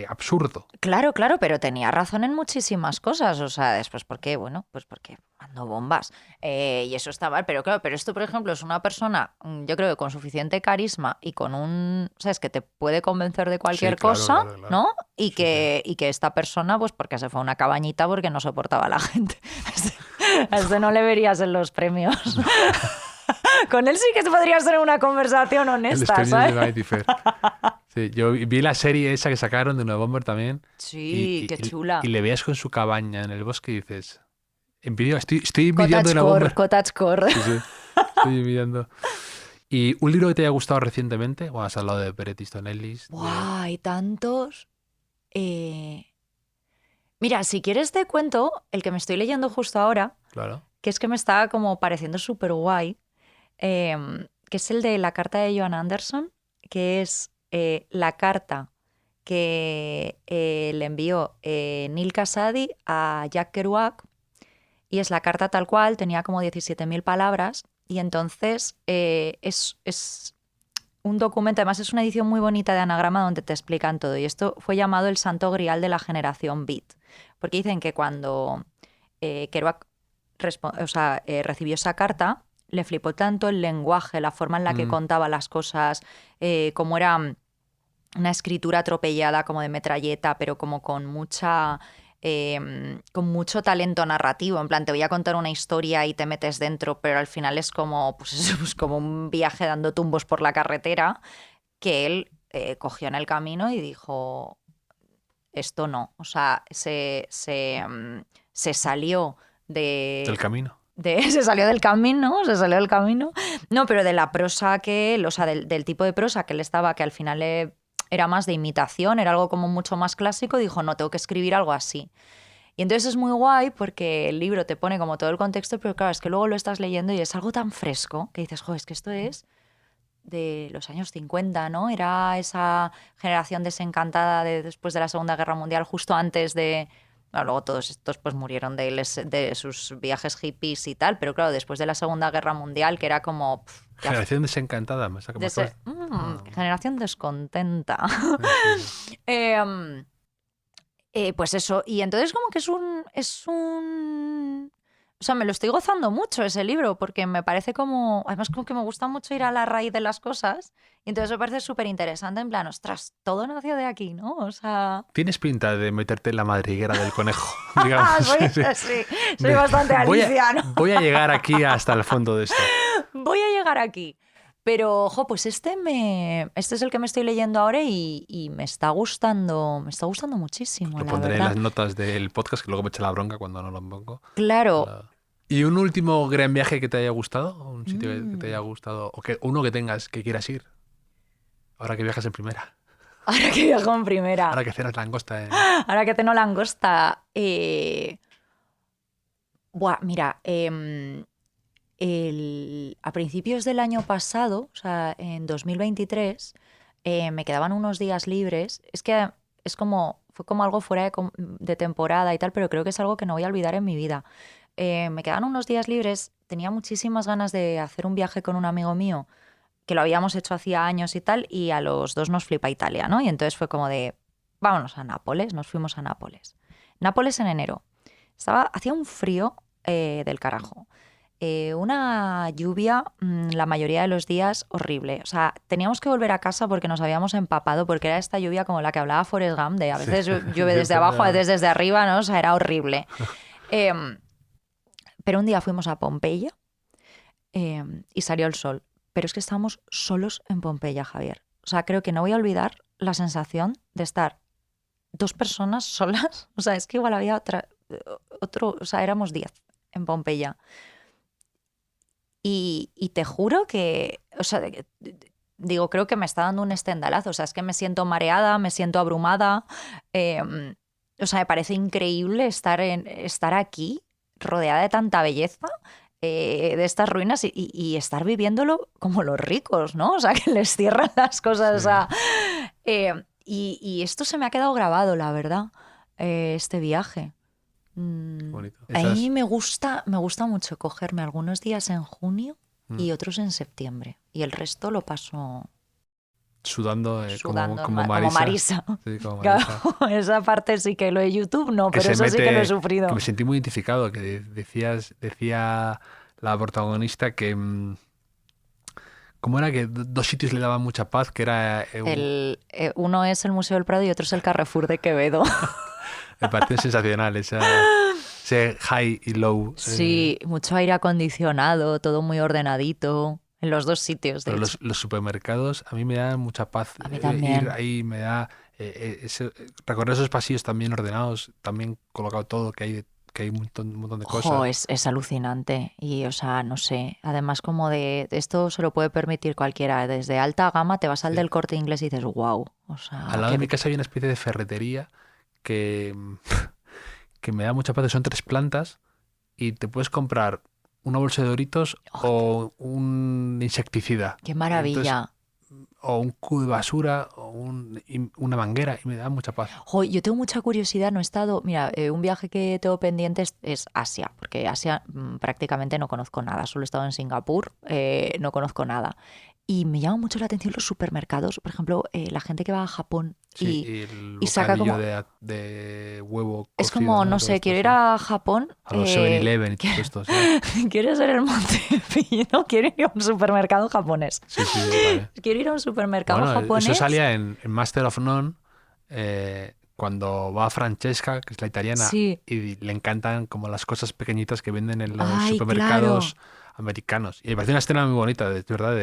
absurdo. Claro, pero tenía razón en muchísimas cosas. O sea, después, ¿por qué? Bueno, pues porque mandó bombas. Y eso está mal, pero claro, pero esto, por ejemplo, es una persona, yo creo que con suficiente carisma y con ¿sabes? Que te puede convencer de cualquier cosa, claro. ¿no? Y Sí, que esta persona, pues porque se fue a una cabañita porque no soportaba a la gente. A este no le verías en los premios. Con él sí que podría ser una conversación honesta, el ¿sabes? de Vanity Fair. Sí, yo vi la serie esa que sacaron de Nueva Bomber también. Sí, qué chula. Y le veías con su cabaña en el bosque y dices, estoy envidiando Nueva Bomber. Cottagecore. Sí, estoy envidiando. ¿Y un libro que te haya gustado recientemente? Bueno, has hablado de Bret Easton Ellis. ¡Buah! Hay tantos. Mira, si quieres te cuento el que me estoy leyendo justo ahora, Claro. que es que me está como pareciendo súper guay, que es el de la carta de Joan Anderson, que es la carta que le envió Neil Casady a Jack Kerouac, y es la carta tal cual, tenía como 17.000 palabras, y entonces es un documento, además es una edición muy bonita de anagrama donde te explican todo, y esto fue llamado el santo grial de la generación Beat, porque dicen que cuando Kerouac recibió esa carta, le flipó tanto el lenguaje, la forma en la que contaba las cosas, como era una escritura atropellada, como de metralleta, pero como con mucho talento narrativo. En plan, te voy a contar una historia y te metes dentro, pero al final es como, pues como un viaje dando tumbos por la carretera, que él cogió en el camino y dijo, esto no. O sea, se salió Del camino. Se salió del camino. No, pero de la prosa que él, o sea, del tipo de prosa que él estaba, que al final era más de imitación, era algo como mucho más clásico, dijo, no, tengo que escribir algo así. Y entonces es muy guay porque el libro te pone como todo el contexto, pero claro, es que luego lo estás leyendo y es algo tan fresco que dices, joder, es que esto es de los años 50, ¿no? Era esa generación desencantada después de la Segunda Guerra Mundial, justo antes de... Bueno, luego todos estos pues murieron de sus viajes hippies y tal, pero claro, después de la Segunda Guerra Mundial, que era como... Generación desencantada. Me saca más generación descontenta. Pues eso, y entonces como que es un... O sea, me lo estoy gozando mucho ese libro, porque me parece como... Además, como que me gusta mucho ir a la raíz de las cosas, y entonces me parece súper interesante, en plan, ostras, todo nació de aquí, ¿no? O sea... Tienes pinta de meterte en la madriguera del conejo, digamos. Soy bastante Alicia, ¿no? Voy a llegar aquí hasta el fondo de esto. Voy a llegar aquí. Pero, ojo, pues este es el que me estoy leyendo ahora y me está gustando muchísimo, Lo la pondré verdad. en las notas del podcast, que luego me echa la bronca cuando no lo pongo. Claro. ¿Y un último gran viaje que te haya gustado? ¿Un sitio que te haya gustado? ¿O uno que tengas, que quieras ir? Ahora que viajas en primera. Ahora que viajo en primera. Ahora que cenas langosta. Ahora que tengo langosta. Mira, a principios del año pasado, o sea, en 2023, me quedaban unos días libres. Es que fue como algo fuera de temporada y tal, pero creo que es algo que no voy a olvidar en mi vida. Me quedaban unos días libres, tenía muchísimas ganas de hacer un viaje con un amigo mío, que lo habíamos hecho hacía años y tal, y a los dos nos flipa Italia, ¿no? Y entonces fue como de, vámonos a Nápoles, nos fuimos a Nápoles. Nápoles en enero. Hacía un frío del carajo. Una lluvia la mayoría de los días horrible. O sea, teníamos que volver a casa porque nos habíamos empapado, porque era esta lluvia como la que hablaba Forrest Gump, de a veces llueve desde abajo, a veces desde arriba, ¿no? O sea, era horrible. Pero un día fuimos a Pompeya y salió el sol. Pero es que estábamos solos en Pompeya, Javier. O sea, creo que no voy a olvidar la sensación de estar 2 personas solas. O sea, es que igual había o sea, éramos 10 en Pompeya. Y te juro que, o sea, digo, creo que me está dando un estendalazo. O sea, es que me siento mareada, me siento abrumada. O sea, me parece increíble estar aquí, rodeada de tanta belleza, de estas ruinas y estar viviéndolo como los ricos, ¿no? O sea, que les cierran las cosas. Sí. Y esto se me ha quedado grabado, la verdad, este viaje. Bonito. A mí me gusta mucho cogerme algunos días en junio y otros en septiembre. Y el resto lo paso sudando, Sudando, como como Marisa. Marisa. Sí, como Claro, Marisa. esa parte sí que lo de YouTube no, Que pero se eso sí que lo he mete- sufrido. que me sentí muy identificado, que decía la protagonista que... ¿Cómo era? Que dos sitios le daban mucha paz, que era Uno es el Museo del Prado y otro es el Carrefour de Quevedo. me pareció sensacional, ese high y low. Sí, mucho aire acondicionado, todo muy ordenadito, en los dos sitios, de Pero hecho. los supermercados a mí me dan mucha paz. A mí Ir también. ahí me da... recorrer esos pasillos también ordenados, también colocado todo, que hay un montón de Ojo, cosas. es alucinante. Y, o sea, no sé. Además, como de esto se lo puede permitir cualquiera. Desde alta gama te vas al Sí. del Corte Inglés y dices, wow. O Al sea, lado de mi casa hay una especie de ferretería que, que me da mucha paz. Son 3 plantas y te puedes comprar una bolsa de Doritos o un insecticida. qué Entonces, maravilla. o un cubo de basura o una manguera y me da mucha paz. Jo, yo tengo mucha curiosidad, no he estado. Mira, un viaje que tengo pendiente es Asia, porque Asia prácticamente no conozco nada. Solo he estado en Singapur, no conozco nada. Y me llama mucho la atención los supermercados. Por ejemplo, la gente que va a Japón Sí, y el y saca bocadillo como. de huevo Es cocido, como, ¿no? no Todo sé, esto, quiero ir sí. a Japón. A los 7-Eleven y todo esto, sí. Quiero ser el Montepillo, quiero ir a un supermercado japonés. Sí, sí, vale. Quiero ir a un supermercado Bueno, japonés. eso salía en Master of None cuando va Francesca, que es la italiana, Sí. y le encantan como las cosas pequeñitas que venden en los Ay, supermercados americanos. Y me pareció una escena muy bonita, de verdad,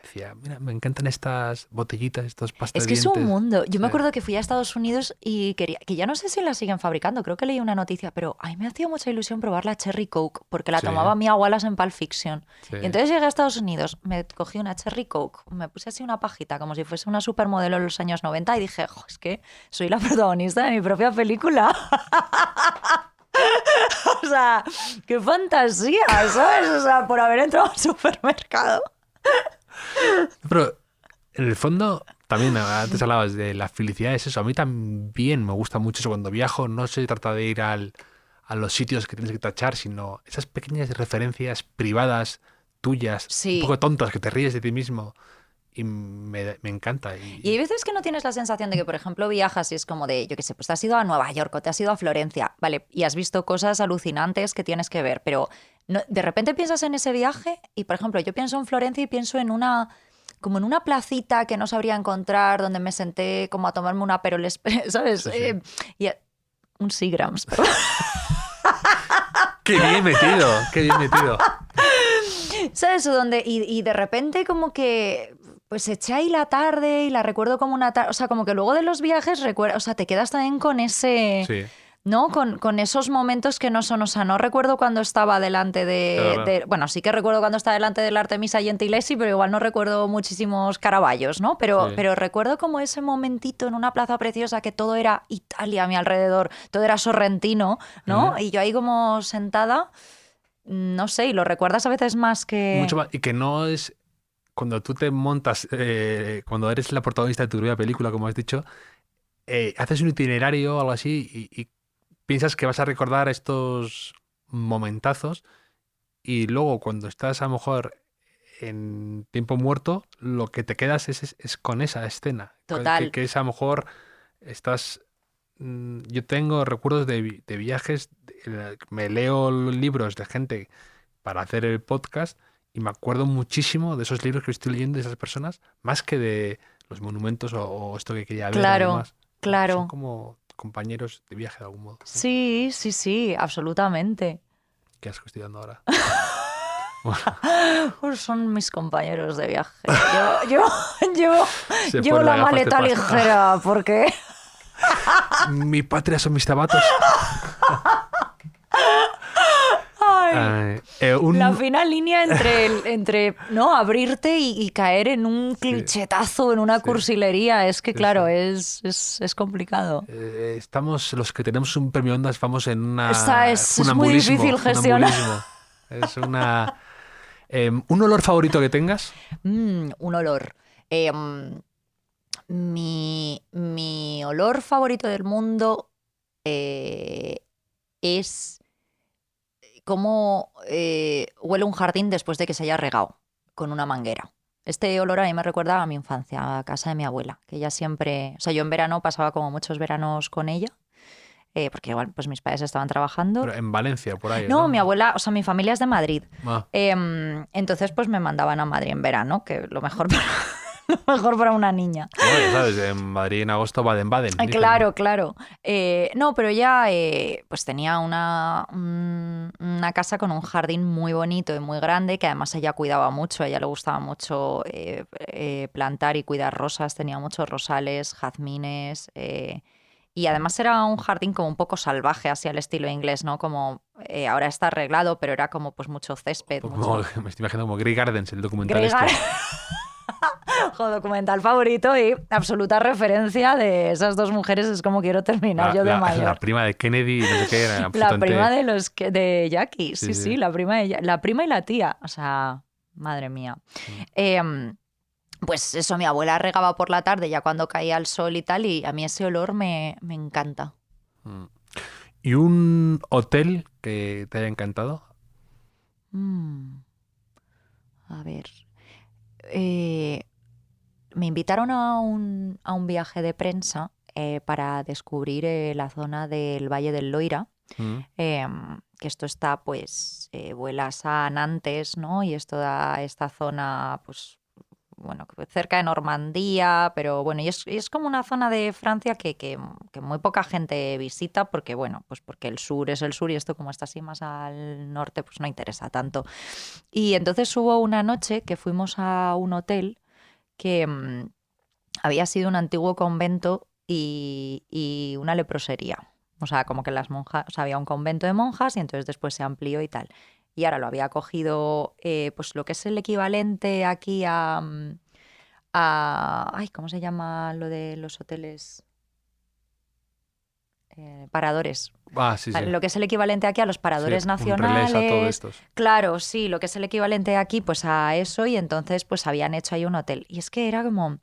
decía, mira, me encantan estas botellitas, estos pastas Es de que es un dientes. mundo. Yo me Sí. acuerdo que fui a Estados Unidos y quería, que ya no sé si la siguen fabricando, creo que leí una noticia, pero a mí me hacía mucha ilusión probar la Cherry Coke, porque la Sí, tomaba Mia Wallace en Pulp Fiction. sí. Y entonces llegué a Estados Unidos, me cogí una Cherry Coke, me puse así una pajita, como si fuese una supermodelo en los años 90 y dije, "Jo, es que soy la protagonista de mi propia película." O sea, qué fantasía, ¿sabes? O sea, por haber entrado al supermercado. Pero en el fondo, también antes hablabas de la felicidad, es eso. A mí también me gusta mucho eso. Cuando viajo no se trata de ir a los sitios que tienes que tachar, sino esas pequeñas referencias privadas tuyas, Sí. un poco tontas, que te ríes de ti mismo. Y me encanta. Y hay veces que no tienes la sensación de que, por ejemplo, viajas y es como de, yo qué sé, pues te has ido a Nueva York o te has ido a Florencia, ¿vale? Y has visto cosas alucinantes que tienes que ver, pero de repente piensas en ese viaje y, por ejemplo, yo pienso en Florencia y pienso en como en una placita que no sabría encontrar, donde me senté como a tomarme una Aperol Spritz, ¿sabes? Sí, sí. Un Seagrams, perdón. ¡Qué bien metido! ¡Qué bien metido! ¿Sabes? Y de repente como que pues eché ahí la tarde y la recuerdo como una tarde, o sea, como que luego de los viajes recuerdo, o sea, te quedas también con ese, Sí. ¿no? Con esos momentos que no son, o sea, no recuerdo cuando estaba delante Claro. bueno, sí que recuerdo cuando estaba delante del Artemisa Gentileschi, pero igual no recuerdo muchísimos Caravallos, ¿no? Pero Sí. recuerdo como ese momentito en una plaza preciosa que todo era Italia a mi alrededor, todo era sorrentino, ¿no? Ujú. Y yo ahí como sentada, no sé, y lo recuerdas a veces más que... Mucho más. Y que no es. Cuando tú te montas, cuando eres la protagonista de tu propia película, como has dicho, haces un itinerario o algo así y piensas que vas a recordar estos momentazos y luego cuando estás a lo mejor en tiempo muerto, lo que te quedas es con esa escena. Total. Que es a lo mejor estás... Yo tengo recuerdos de viajes, me leo libros de gente para hacer el podcast y me acuerdo muchísimo de esos libros que estoy leyendo de esas personas, más que de los monumentos o esto que quería ver o Claro, demás. claro. Son como compañeros de viaje de algún modo. Sí, sí, sí, absolutamente. ¿Qué asco estoy dando ahora? Pues son mis compañeros de viaje. Yo Se llevo pone la las gafas de maleta pasta. ligera porque... Mi patria son mis zapatos. Ay, Un- la fina línea entre ¿no? abrirte y caer en un clichetazo, en una Sí. cursilería. Es que, Sí, claro, sí. es complicado. Estamos, los que tenemos un premio Ondas, vamos en una Es muy funambulismo, difícil gestionar. funambulismo. Es una... ¿Un olor favorito que tengas? Un olor. Mi olor favorito del mundo es cómo huele un jardín después de que se haya regado con una manguera. Este olor a mí me recuerda a mi infancia, a casa de mi abuela, que ella siempre... O sea, yo en verano pasaba como muchos veranos con ella, porque igual pues mis padres estaban trabajando. Pero en Valencia, por ahí, No, ¿no? mi abuela, o sea, mi familia es de Madrid. Ah, Entonces pues me mandaban a Madrid en verano, que lo mejor para, lo mejor para una niña. bueno, ¿sabes? En Madrid en agosto, Baden-Baden. dicen. Claro, claro. No, pero ella pues tenía una casa con un jardín muy bonito y muy grande, que además ella cuidaba mucho, a ella le gustaba mucho plantar y cuidar rosas, tenía muchos rosales, jazmines, y además era un jardín como un poco salvaje, así al estilo inglés, ¿no? Como ahora está arreglado, pero era como pues mucho césped. Como, Mucho... me estoy imaginando como Grey Gardens, el documental Grey este. Gar- Ojo, documental favorito y absoluta referencia de esas dos mujeres, es como quiero terminar yo de mayor. La prima de Kennedy, no sé qué, era La absolutamente... prima de Jackie, Sí, sí, sí. la prima y la tía, o sea, madre mía. Pues eso, mi abuela regaba por la tarde ya cuando caía el sol y tal, y a mí ese olor me encanta. Mm. ¿Y un hotel que te haya encantado? A ver, me invitaron a un viaje de prensa para descubrir la zona del Valle del Loira. Que esto está, pues, vuelas a Nantes, ¿no? Y es toda esta zona, pues, bueno, cerca de Normandía, pero bueno, y es como una zona de Francia que muy poca gente visita porque, bueno, pues porque el sur es el sur y esto como está así más al norte, pues no interesa tanto. Y entonces hubo una noche que fuimos a un hotel que había sido un antiguo convento y una leprosería. O sea, como que las monjas, o sea, había un convento de monjas y entonces después se amplió y tal. Y ahora lo había cogido, pues lo que es el equivalente aquí ay, ¿cómo se llama lo de los hoteles? Paradores. Ah, sí, sí. Lo que es el equivalente aquí a los paradores Sí, nacionales. un relés a todos estos. Claro, sí, lo que es el equivalente aquí, pues a eso, y entonces pues habían hecho ahí un hotel. Y es que era como,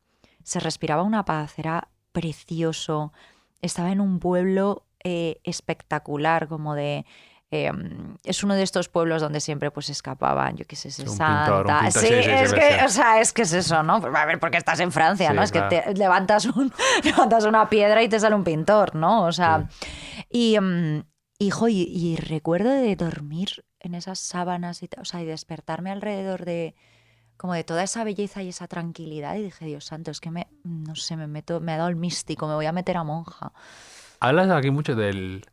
se respiraba una paz, era precioso. Estaba en un pueblo espectacular, como de... es uno de estos pueblos donde siempre pues escapaban, yo qué sé, Sí, un Santa. pintor, Sí, sí, es sí, que, sí. o sea, es que es eso, ¿no? Pues a ver, porque estás en Francia, Sí, ¿no? Es que claro. te levantas levantas una piedra y te sale un pintor, ¿no? O sea, y, y recuerdo de dormir en esas sábanas y, o sea, y despertarme alrededor de como de toda esa belleza y esa tranquilidad y dije, Dios santo, es que no sé, me ha dado el místico, me voy a meter a monja. Hablas aquí mucho del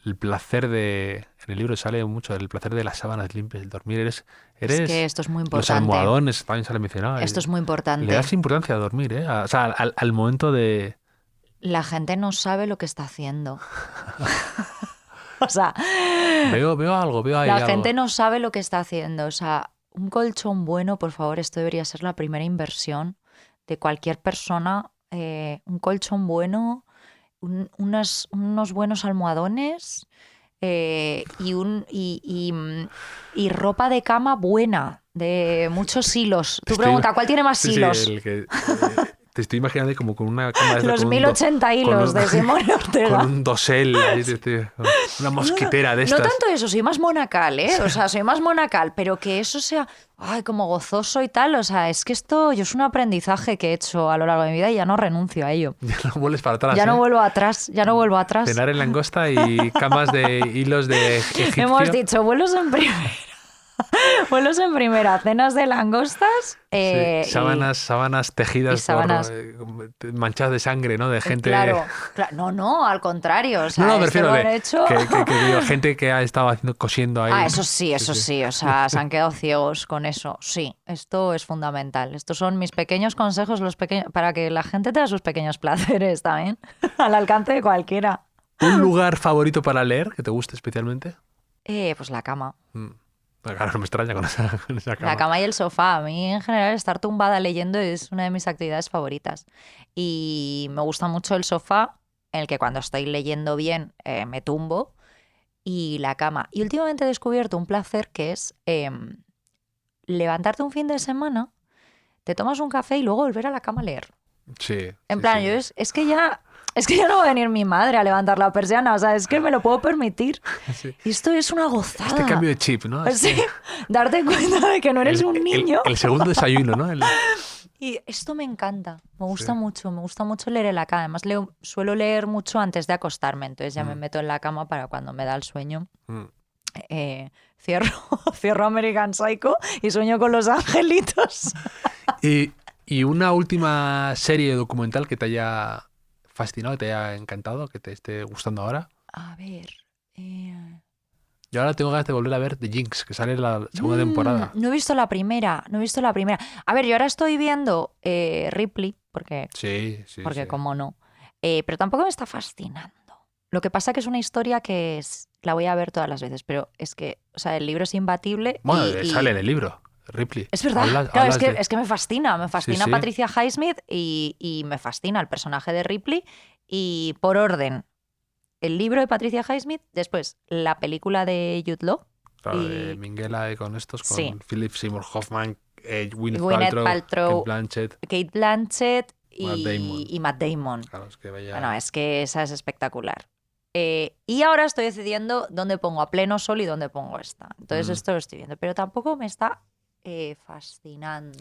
el placer de... En el libro sale mucho del placer de las sábanas limpias, el dormir. Es que esto es muy Los importante. almohadones también sale mencionado. Esto es muy importante. Le das importancia a dormir, ¿eh? O sea, al momento de... La gente no sabe lo que está haciendo. O sea, Veo algo, veo ahí la algo. gente no sabe lo que está haciendo. O sea, un colchón bueno, por favor, esto debería ser la primera inversión de cualquier persona. Un colchón bueno, unos buenos almohadones y ropa de cama buena, de muchos hilos. Tú pregunta, ¿cuál tiene más Sí, hilos? Sí, te estoy imaginando ahí como con una cama de Los con 1080 hilos de Simón Ortega. Con un dosel, ahí, una mosquitera de estas. No tanto eso, soy más monacal, ¿eh? O sea, soy más monacal, pero que eso sea, ay, como gozoso y tal. O sea, es que esto yo es un aprendizaje que he hecho a lo largo de mi vida y ya no renuncio a ello. Ya no vuelves para atrás. Ya no ¿eh? vuelvo atrás, ya no vuelvo atrás. Cenar en langosta y camas de hilos de egipcio. Hemos dicho vuelos en primera. Vuelos en primera, cenas de langostas. Sí, sábanas tejidas y sábanas... manchadas de sangre, ¿no? De gente. Claro. No, al contrario. O sea, no, me refiero lo han hecho... que digo, gente que ha estado cosiendo ahí. Ah, eso sí. O sea, se han quedado ciegos con eso. Sí, esto es fundamental. Estos son mis pequeños consejos, para que la gente tenga sus pequeños placeres también, al alcance de cualquiera. ¿Un lugar favorito para leer que te guste especialmente? Pues la cama. Claro, no me extraña con esa cama. La cama y el sofá. A mí, en general, estar tumbada leyendo es una de mis actividades favoritas. Y me gusta mucho el sofá, en el que cuando estoy leyendo bien me tumbo, y la cama. Y últimamente he descubierto un placer que es levantarte un fin de semana, te tomas un café y luego volver a la cama a leer. Sí. En plan, yo es que ya... Es que ya no va a venir mi madre a levantar la persiana, o sea, es que me lo puedo permitir. Sí. Y esto es una gozada. Este cambio de chip, ¿no? Sí, darte cuenta de que no eres un niño. El segundo desayuno, ¿no? Y esto me encanta, me gusta mucho leer en la cama. Además, suelo leer mucho antes de acostarme, entonces ya me meto en la cama para cuando me da el sueño. Cierro American Psycho y sueño con los angelitos. Y una última serie documental que te haya fascinado, que te haya encantado, que te esté gustando ahora. A ver... Yo ahora tengo ganas de volver a ver The Jinx, que sale la segunda temporada. No he visto la primera. A ver, yo ahora estoy viendo Ripley, porque Sí. como no. Pero tampoco me está fascinando. Lo que pasa que es una historia que la voy a ver todas las veces, pero es que, o sea, el libro es imbatible. Bueno, sale en el libro, Ripley. Es verdad, claro, hablas es que me fascina Sí. Patricia Highsmith y me fascina el personaje de Ripley. Y por orden, el libro de Patricia Highsmith, después la película de Jude Law. Claro, de Minghella y con estos, con Sí. Philip Seymour Hoffman, Gwyneth Paltrow, Kate Blanchett y Matt Damon. Claro, es que vaya... Bueno, es que esa es espectacular. Y ahora estoy decidiendo dónde pongo a pleno sol y dónde pongo esta. Entonces esto lo estoy viendo, pero tampoco me está fascinando.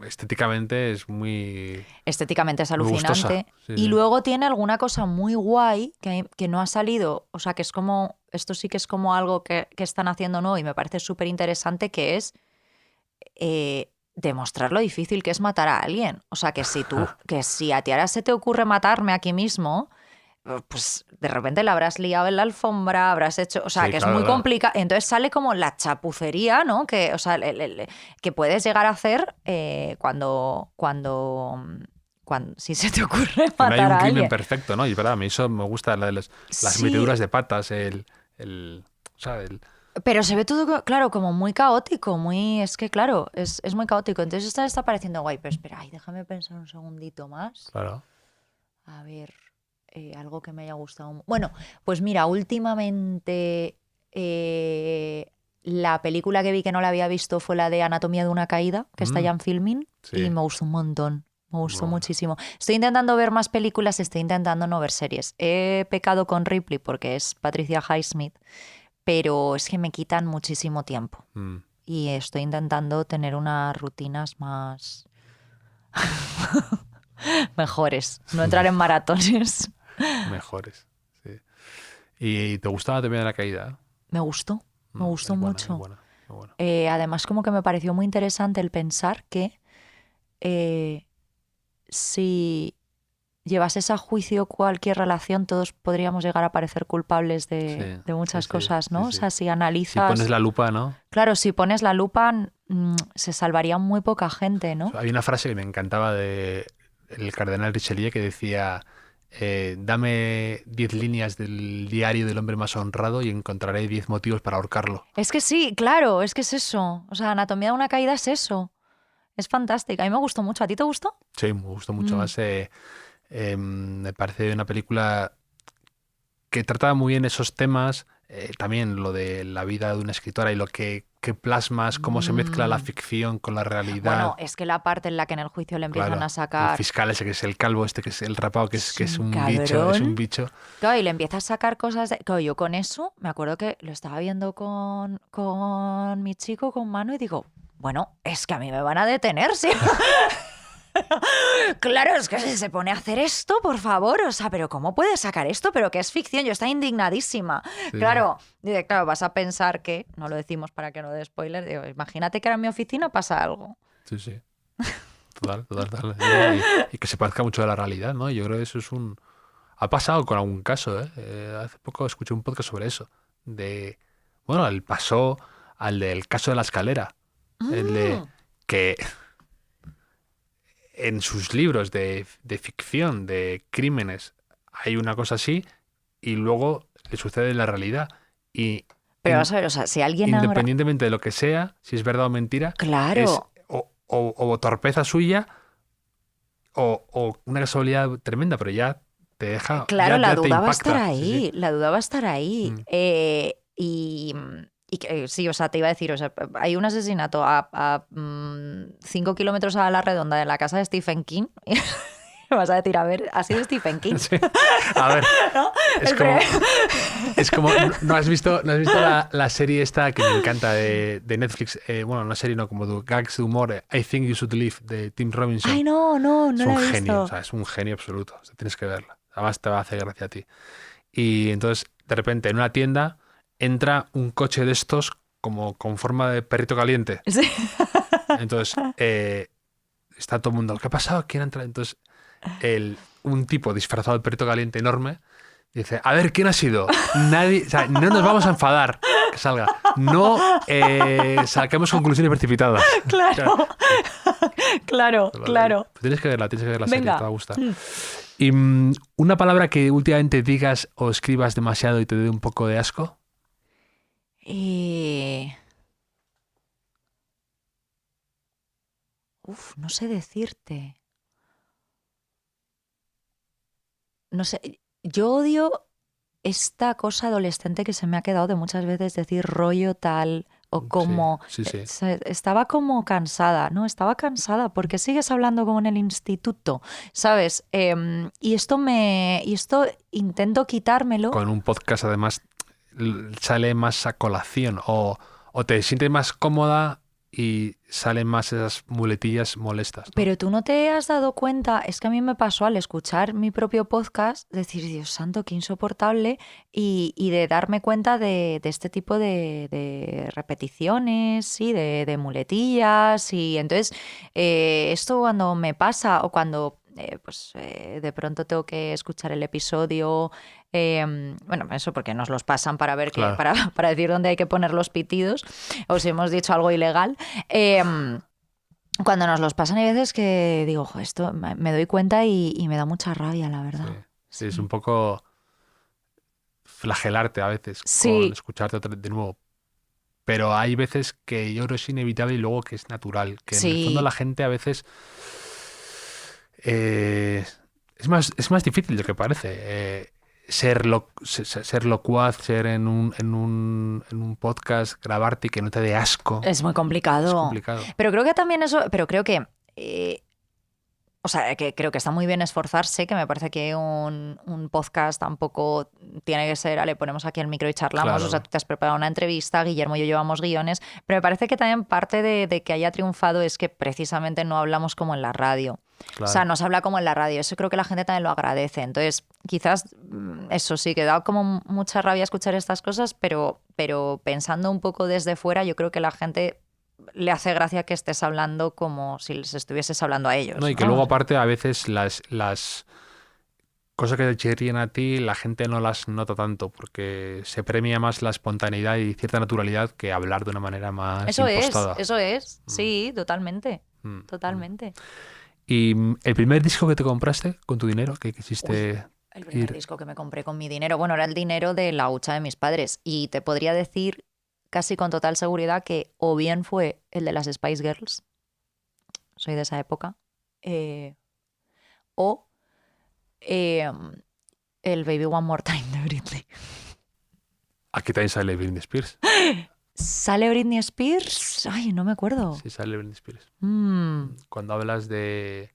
Estéticamente es muy... Estéticamente es muy alucinante. gustosa. Sí, Y luego tiene alguna cosa muy guay que no ha salido. O sea, que es como... Esto sí que es como algo que están haciendo nuevo y me parece súper interesante, que es demostrar lo difícil que es matar a alguien. O sea, que si a ti ahora se te ocurre matarme aquí mismo, pues de repente la habrás liado en la alfombra, habrás hecho... O sea, Sí, que claro, es muy claro. complicado. Entonces sale como la chapucería, ¿no? Que, o sea, que puedes llegar a hacer cuando si se te ocurre Que no matar hay un a crimen alguien. perfecto, ¿no? Y verdad, a mí eso me gusta, las Sí. meteduras de patas, o sea, Pero se ve todo, claro, como muy caótico, es que claro, es muy caótico. Entonces esta está pareciendo guay, pero espera, déjame pensar un segundito más. claro. A ver, algo que me haya gustado. Bueno, pues mira, últimamente la película que vi que no la había visto fue la de Anatomía de una caída, que está ya en filming, Sí. y me gustó un montón. Me gustó Bueno. muchísimo. Estoy intentando ver más películas, estoy intentando no ver series. He pecado con Ripley porque es Patricia Highsmith, pero es que me quitan muchísimo tiempo. Y estoy intentando tener unas rutinas más mejores, no entrar en maratones. Mejores, sí. ¿Y te gustaba también La Caída? Me gustó Es buena, mucho. es buena, es buena. Además, como que me pareció muy interesante el pensar que si llevases a juicio cualquier relación, todos podríamos llegar a parecer culpables de muchas cosas, ¿no? sí. O sea, si Si analizas... pones la lupa, ¿no? Claro, si pones la lupa, se salvaría muy poca gente, ¿no? Hay una frase que me encantaba de el cardenal Richelieu que decía: dame 10 líneas del diario del hombre más honrado y encontraré 10 motivos para ahorcarlo. Es que sí, claro, es que es eso. O sea, Anatomía de una caída es eso. Es fantástica. A mí me gustó mucho. ¿A ti te gustó? Sí, me gustó mucho más. Me parece una película que trataba muy bien esos temas, también lo de la vida de una escritora y lo que plasmas, cómo se mezcla la ficción con la realidad. Bueno, es que la parte en la que en el juicio le empiezan Claro, a sacar... el fiscal ese que es el calvo, este que es el rapado, que es un cabrón. bicho, es un bicho. Claro, y le empieza a sacar cosas de... Claro, yo con eso, me acuerdo que lo estaba viendo con mi chico, con Manu, y digo, bueno, es que a mí me van a detener, ¿sí? Claro, es que si se pone a hacer esto, por favor, o sea, pero ¿cómo puede sacar esto? Pero que es ficción, yo estaba indignadísima. Sí. Claro, dice, claro, vas a pensar que, no lo decimos para que no dé spoiler, digo, imagínate que ahora en mi oficina pasa algo. Sí, sí. Total. Y que se parezca mucho de la realidad, ¿no? Yo creo que eso es un... Ha pasado con algún caso, ¿eh? Hace poco escuché un podcast sobre eso. Bueno, él pasó al del caso de la escalera. El de que en sus libros de ficción, de crímenes, hay una cosa así y luego le sucede en la realidad. Y Pero vas a ver, o sea, si alguien ahora... independientemente de lo que sea, si es verdad o mentira, Claro. es o torpeza suya o una casualidad tremenda, pero ya te deja... Claro, ya la te duda va a impacta. estar ahí, Sí, sí. la duda va a estar ahí. Y que, sí, o sea, te iba a decir, o sea, hay un asesinato a 5 kilómetros a la redonda de la casa de Stephen King Vas a decir, a ver, ha sido Stephen King. Sí. A ver, ¿No? es como ¿no has visto la serie esta que me encanta de Netflix? Bueno, no serie, no, como gags de humor, I Think You Should Live, de Tim Robinson. Ay, no Es la un he visto. genio, o sea, es un genio absoluto. O sea, tienes que verla. Además te va a hacer gracia a ti. Y entonces, de repente, en una tienda entra un coche de estos como con forma de perrito caliente. Sí. Entonces, está todo el mundo, ¿qué ha pasado? ¿Quién ha entrado? Entonces, un tipo disfrazado de perrito caliente enorme dice, a ver, ¿quién ha sido? Nadie, o sea, no nos vamos a enfadar que salga. No saquemos conclusiones precipitadas. Claro. Claro. Pues tienes que verla serie, Venga. te va a gustar. Y una palabra que últimamente digas o escribas demasiado y te dé un poco de asco. No sé decirte. No sé, yo odio esta cosa adolescente que se me ha quedado de muchas veces decir rollo tal o como... Sí. Estaba como cansada, ¿no? Estaba cansada porque sigues hablando como en el instituto, ¿sabes? Y esto intento quitármelo. Con un podcast además sale más a colación o te sientes más cómoda y salen más esas muletillas molestas, ¿no? Pero tú no te has dado cuenta, es que a mí me pasó al escuchar mi propio podcast, decir, Dios santo, qué insoportable, y de darme cuenta de este tipo de repeticiones, ¿sí? de muletillas, y entonces esto cuando me pasa o cuando de pronto tengo que escuchar el episodio, bueno, eso porque nos los pasan para ver Claro. para decir dónde hay que poner los pitidos, o si hemos dicho algo ilegal. Cuando nos los pasan hay veces que digo, "Jo, esto me doy cuenta y me da mucha rabia, la verdad. Sí, es un poco flagelarte a veces Sí. con escucharte de nuevo. Pero hay veces que yo creo que es inevitable y luego que es natural. Que en el Sí. fondo la gente a veces es más difícil de lo que parece. Ser locuaz, ser en un podcast, grabarte y que no te dé asco. Es muy complicado. Es complicado. Pero creo que también pero creo que, o sea, que creo que está muy bien esforzarse, que me parece que un podcast tampoco tiene que ser, le ponemos aquí el micro y charlamos, Claro. o sea, tú te has preparado una entrevista, Guillermo y yo llevamos guiones, pero me parece que también parte de que haya triunfado es que precisamente no hablamos como en la radio. Claro. O sea, no se habla como en la radio. Eso creo que la gente también lo agradece. Entonces, quizás eso sí, que da como mucha rabia escuchar estas cosas, pero pensando un poco desde fuera, yo creo que la gente le hace gracia que estés hablando como si les estuvieses hablando a ellos. No, y que ¿no? luego aparte a veces las cosas que te chirrían a ti la gente no las nota tanto porque se premia más la espontaneidad y cierta naturalidad que hablar de una manera más Eso impostada. es. Sí, totalmente. Mm. Totalmente. ¿Y el primer disco que te compraste con tu dinero que quisiste El primer ir? disco que me compré con mi dinero, bueno, era el dinero de la hucha de mis padres. Y te podría decir casi con total seguridad que o bien fue el de las Spice Girls, soy de esa época, o el Baby One More Time de Britney. Aquí también sale Britney Spears. ¿Sale Britney Spears? Ay, no me acuerdo. Sí, sale Britney Spears. Mm. Cuando hablas de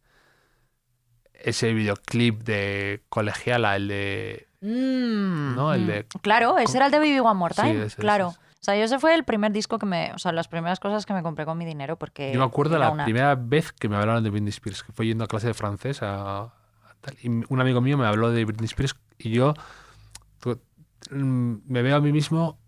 ese videoclip de Colegiala, el de... ¿no? El de... Claro, ese era el de Baby One More Sí, Time, ese. claro. O sea, ese fue el primer disco o sea, las primeras cosas que me compré con mi dinero porque... Yo me acuerdo era la primera vez que me hablaron de Britney Spears, que fue yendo a clase de francés a tal, y un amigo mío me habló de Britney Spears y yo me veo a mí mismo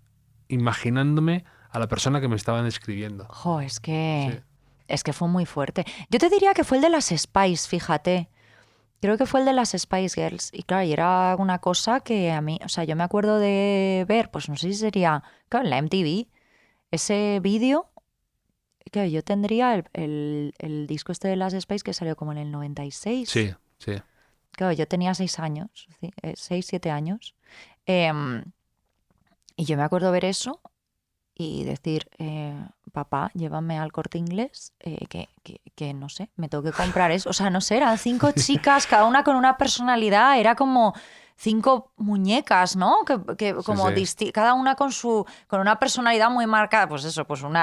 imaginándome a la persona que me estaban describiendo. Jo, es que... Sí. Es que fue muy fuerte. Yo te diría que fue el de las Spice, fíjate. Creo que fue el de las Spice Girls. Y claro, y era una cosa que a mí, o sea, yo me acuerdo de ver, pues no sé si sería, claro, en la MTV, ese vídeo, que yo tendría el disco este de las Spice que salió como en el 96. Sí, sí. Claro, yo tenía 6 años, 6, 7 años. Y yo me acuerdo ver eso y decir, papá, llévame al Corte Inglés, que no sé, me tengo que comprar eso. O sea, no sé, eran 5 chicas, cada una con una personalidad, era como 5 muñecas, ¿no? Que como cada una con una personalidad muy marcada. Pues eso, pues un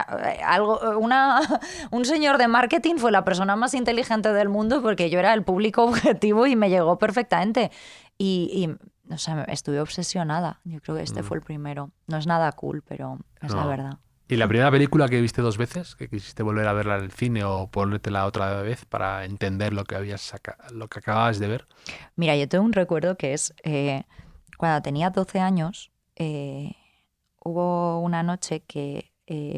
señor de marketing fue la persona más inteligente del mundo porque yo era el público objetivo y me llegó perfectamente. Y o sea, estuve obsesionada. Yo creo que este fue el primero. No es nada cool, pero es la verdad. ¿Y la primera película que viste 2 veces? ¿Que quisiste volver a verla en el cine o ponértela otra vez para entender lo que acababas de ver? Mira, yo tengo un recuerdo que es cuando tenía 12 años, hubo una noche que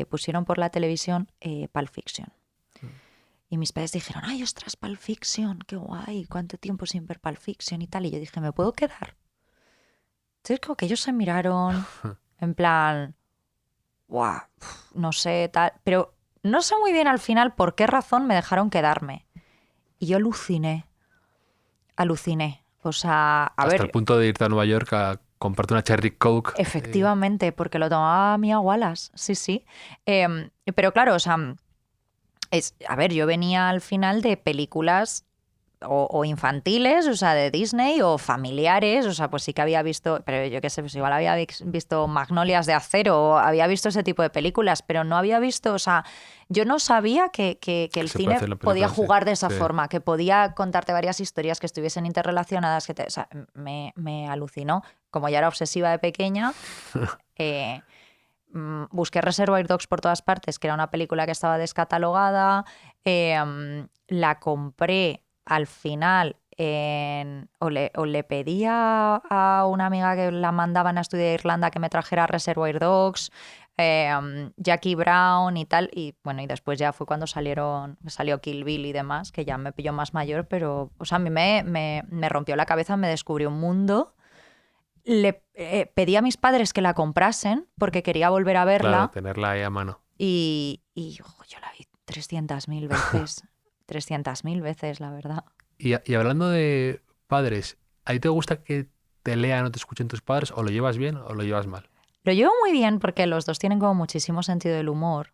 pusieron por la televisión Pulp Fiction. Y mis padres dijeron, ¡ay, ostras, Pulp Fiction! ¡Qué guay! ¿Cuánto tiempo sin ver Pulp Fiction y tal? Y yo dije, ¿me puedo quedar? Entonces como que ellos se miraron en plan... ¡Guau! No sé, tal. Pero no sé muy bien al final por qué razón me dejaron quedarme. Y yo aluciné. O sea, Hasta el punto de irte a Nueva York a comprarte una Cherry Coke. Efectivamente, porque lo tomaba Mia Wallace. Sí. Pero claro, o sea, a ver, yo venía al final de películas o infantiles, o sea, de Disney, o familiares, o sea, pues sí que había visto, pero yo qué sé, pues igual había visto Magnolias de Acero, o había visto ese tipo de películas, pero no había visto, o sea, yo no sabía que el cine podía jugar de esa forma, que podía contarte varias historias que estuviesen interrelacionadas, o sea, me alucinó. Como ya era obsesiva de pequeña, busqué Reservoir Dogs por todas partes, que era una película que estaba descatalogada, la compré al final o le pedí a una amiga que la mandaban a estudiar a Irlanda que me trajera Reservoir Dogs, Jackie Brown y tal, y bueno, y después ya fue cuando salió Kill Bill y demás, que ya me pilló más mayor, pero o sea, a mí me rompió la cabeza, me descubrió un mundo. Le pedí a mis padres que la comprasen porque quería volver a verla. Claro, tenerla ahí a mano. Y yo la vi 300.000 veces. 300.000 veces, la verdad. Y hablando de padres, ¿a ti te gusta que te lean o te escuchen tus padres? ¿O lo llevas bien o lo llevas mal? Lo llevo muy bien porque los dos tienen como muchísimo sentido del humor.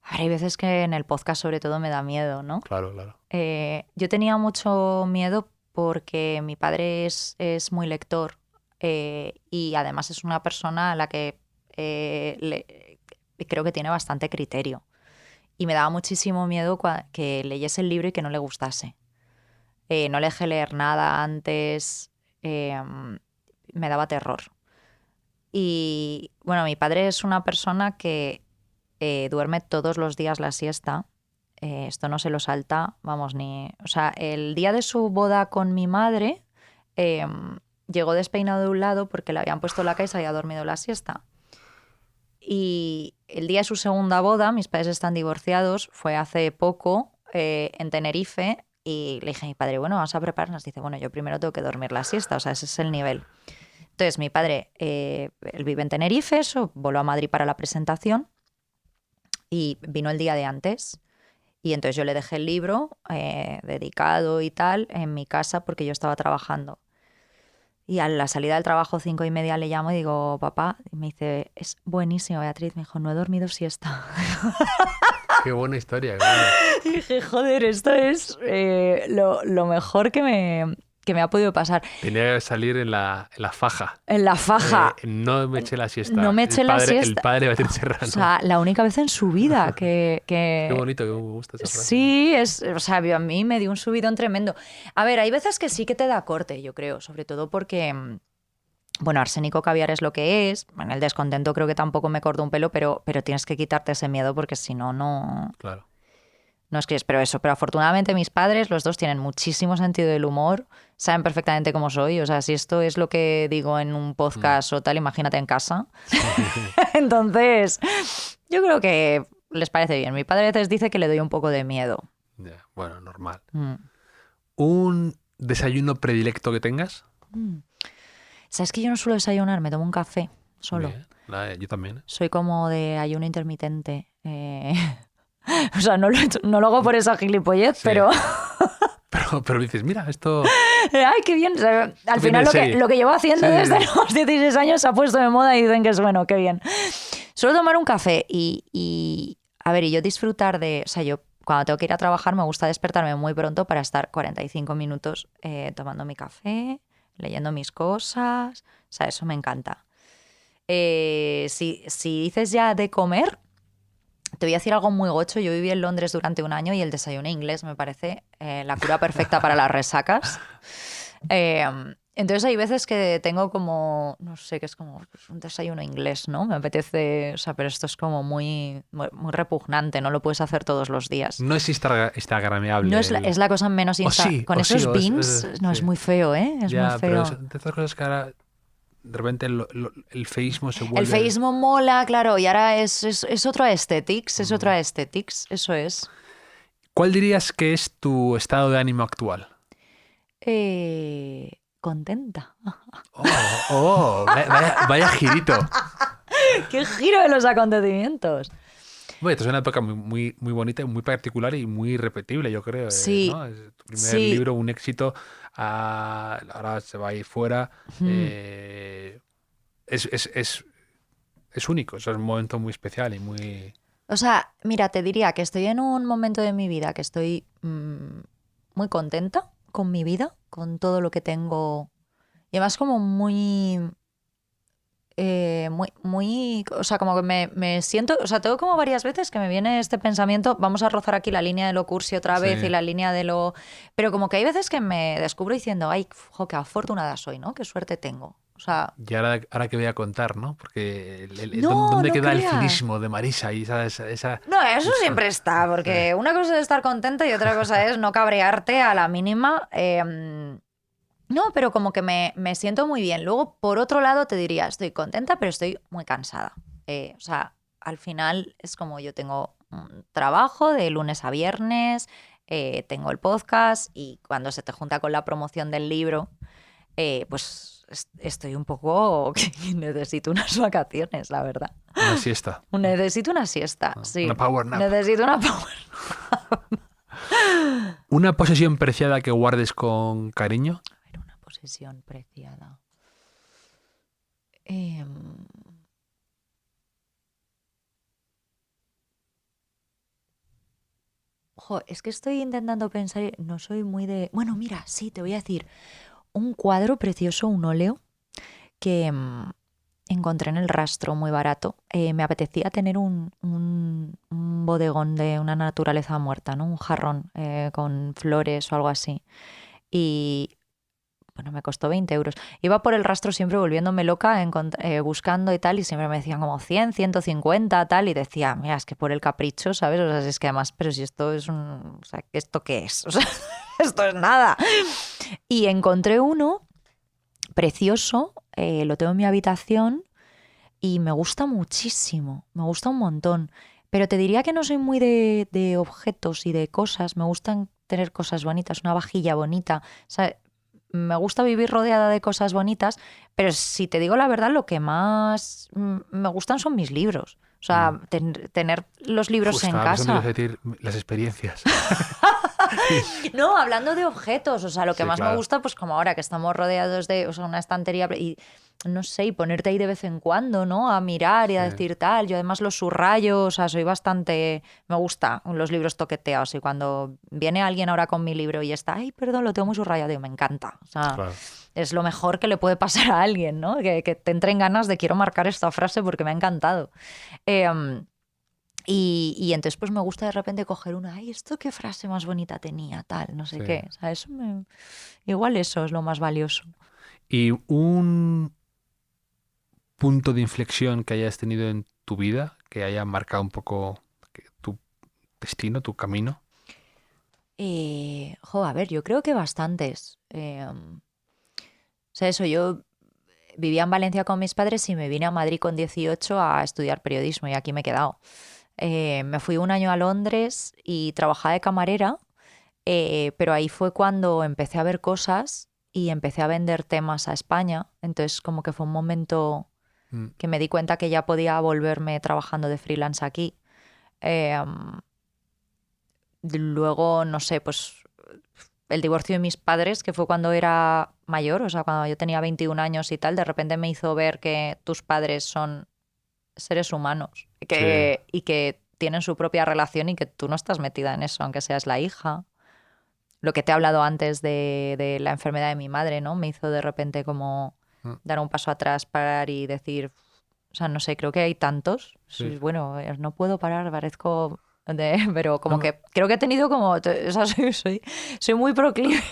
A ver, hay veces que en el podcast sobre todo me da miedo, ¿no? Claro. Yo tenía mucho miedo porque mi padre es muy lector y además es una persona a la que creo que tiene bastante criterio. Y me daba muchísimo miedo que leyese el libro y que no le gustase. No le dejé leer nada antes. Me daba terror. Y bueno, mi padre es una persona que duerme todos los días la siesta. Esto no se lo salta, vamos, ni... O sea, el día de su boda con mi madre llegó despeinado de un lado porque le habían puesto la y había dormido la siesta. Y el día de su segunda boda, mis padres están divorciados, fue hace poco en Tenerife y le dije a mi padre, bueno, vamos a prepararnos. Dice, bueno, yo primero tengo que dormir la siesta, o sea, ese es el nivel. Entonces mi padre, él vive en Tenerife, voló a Madrid para la presentación y vino el día de antes. Y entonces yo le dejé el libro dedicado y tal en mi casa porque yo estaba trabajando. Y a la salida del trabajo, 5:30, le llamo y digo, papá, y me dice, es buenísimo, Beatriz. Me dijo, no he dormido siesta. Qué buena historia. Qué buena. Y dije, joder, esto es lo mejor que me ha podido pasar. Tenía que salir en la faja. En la faja. No me eché la siesta. No me eché la siesta. El padre de Beatriz Serrano. O sea, la única vez en su vida que... Qué bonito, que me gusta esa frase. Sí, o sea, a mí me dio un subidón tremendo. A ver, hay veces que sí que te da corte, yo creo, sobre todo porque... Bueno, Arsénico Caviar es lo que es. En el descontento creo que tampoco me corto un pelo, pero tienes que quitarte ese miedo porque si no, no... Claro. No es que espero eso, pero afortunadamente mis padres, los dos, tienen muchísimo sentido del humor, saben perfectamente cómo soy. O sea, si esto es lo que digo en un podcast o tal, imagínate en casa. Entonces, yo creo que les parece bien. Mi padre a veces dice que le doy un poco de miedo. Yeah, bueno, normal. ¿Un desayuno predilecto que tengas? ¿Sabes que yo no suelo desayunar? Me tomo un café solo. Yo también. Soy como de ayuno intermitente. O sea, no lo hago por esa gilipollez, sí. pero dices, mira, esto... ¡Ay, qué bien! O sea, al final lo que llevo haciendo desde los 16 años se ha puesto de moda y dicen que es bueno, qué bien. Suelo tomar un café y a ver, y yo disfrutar de... O sea, yo cuando tengo que ir a trabajar me gusta despertarme muy pronto para estar 45 minutos tomando mi café, leyendo mis cosas, o sea, eso me encanta. Si dices ya de comer, te voy a decir algo muy gocho. Yo viví en Londres durante un año y el desayuno inglés me parece la cura perfecta para las resacas. Entonces hay veces que tengo como, no sé, que es como un desayuno inglés, ¿no? Me apetece, o sea, pero esto es como muy repugnante, no lo puedes hacer todos los días. No es instagrameable. No es la cosa menos con esos beans, no, es muy feo, ¿eh? Es ya, muy feo. pero de estas cosas que ahora de repente el feísmo se vuelve... El feísmo mola, claro, y ahora es otro aesthetics, es otra aesthetics, eso es. ¿Cuál dirías que es tu estado de ánimo actual? Contenta. Vaya girito. ¡Qué giro de los acontecimientos! Bueno, esta es una época muy bonita, muy particular y muy repetible, yo creo. Sí. ¿no? Es tu primer libro, un éxito. Ahora se va a ir fuera. Es único, es un momento muy especial y muy... O sea, mira, te diría que estoy en un momento de mi vida que estoy muy contenta con mi vida, con todo lo que tengo. Y además como muy, o sea, como que me siento, o sea, tengo como varias veces que me viene este pensamiento, vamos a rozar aquí la línea de lo cursi otra vez y la línea de lo... Pero como que hay veces que me descubro diciendo, ay, qué afortunada soy, ¿no? Qué suerte tengo. O sea, y ahora que voy a contar, ¿no? Porque No, ¿dónde no queda creas. el cinismo de Marisa? Y esa... No, eso siempre está, porque una cosa es estar contenta y otra cosa es no cabrearte a la mínima. No, pero como que me siento muy bien. Luego, por otro lado, te diría, estoy contenta, pero estoy muy cansada. O sea, al final es como yo tengo un trabajo de lunes a viernes, tengo el podcast y cuando se te junta con la promoción del libro, pues estoy un poco que necesito unas vacaciones, la verdad. Una siesta. Necesito una siesta, sí. Una power nap. Necesito una power nap. ¿Una posesión preciada que guardes con cariño? A ver, una posesión preciada. Es que estoy intentando pensar, no soy muy de... Bueno, mira, sí, te voy a decir, un cuadro precioso, un óleo, que encontré en el Rastro muy barato. Me apetecía tener un bodegón de una naturaleza muerta, ¿no? Un jarrón con flores o algo así. Y bueno, me costó 20 euros. Iba por el Rastro siempre volviéndome loca, buscando y tal, y siempre me decían como 100, 150, tal, y decía, mira, es que por el capricho, ¿sabes? O sea, es que además, pero si esto es un... O sea, ¿esto qué es? O sea, esto es nada. Y encontré uno precioso, lo tengo en mi habitación y me gusta muchísimo, me gusta un montón. Pero te diría que no soy muy de objetos y de cosas, me gustan tener cosas bonitas, una vajilla bonita, o sea, me gusta vivir rodeada de cosas bonitas, pero si te digo la verdad, lo que más me gustan son mis libros. O sea, tener los libros en casa. Decir, las experiencias. No, hablando de objetos, o sea, lo que más claro. me gusta, pues como ahora que estamos rodeados de, o sea, una estantería y no sé, y ponerte ahí de vez en cuando, ¿no? A mirar y a decir tal. Yo además los subrayo, o sea, soy bastante... Me gusta los libros toqueteados y cuando viene alguien ahora con mi libro y está, ay, perdón, lo tengo muy subrayado, digo, me encanta. O sea, claro. Es lo mejor que le puede pasar a alguien, ¿no? Que te entren ganas de quiero marcar esta frase porque me ha encantado. Y entonces pues me gusta de repente coger una, ay, ¿esto qué frase más bonita tenía? Tal, no sé qué. O sea, igual eso es lo más valioso. ¿Y un punto de inflexión que hayas tenido en tu vida, que haya marcado un poco tu destino, tu camino? A ver, yo creo que bastantes. O sea, eso, yo vivía en Valencia con mis padres y me vine a Madrid con 18 a estudiar periodismo y aquí me he quedado. Me fui un año a Londres y trabajaba de camarera, pero ahí fue cuando empecé a ver cosas y empecé a vender temas a España. Entonces como que fue un momento que me di cuenta que ya podía volverme trabajando de freelance aquí. Luego, no sé, pues el divorcio de mis padres, que fue cuando era mayor, o sea, cuando yo tenía 21 años y tal, de repente me hizo ver que tus padres son seres humanos y que tienen su propia relación y que tú no estás metida en eso, aunque seas la hija. lo que te he hablado antes de la enfermedad de mi madre, ¿no? Me hizo de repente como dar un paso atrás, parar y decir, o sea, no sé, creo que hay tantos. Sí. Bueno, no puedo parar, parezco... pero como que creo que he tenido como... O sea, soy muy proclive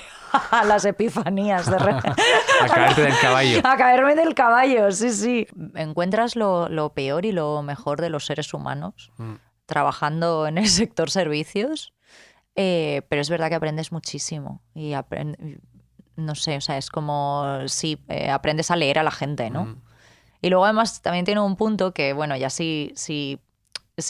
a las epifanías. A caerte del caballo. A caerme del caballo, sí, sí. Encuentras lo peor y lo mejor de los seres humanos trabajando en el sector servicios, pero es verdad que aprendes muchísimo y no sé, o sea, es como si aprendes a leer a la gente, ¿no? Y luego además también tiene un punto que, bueno, ya si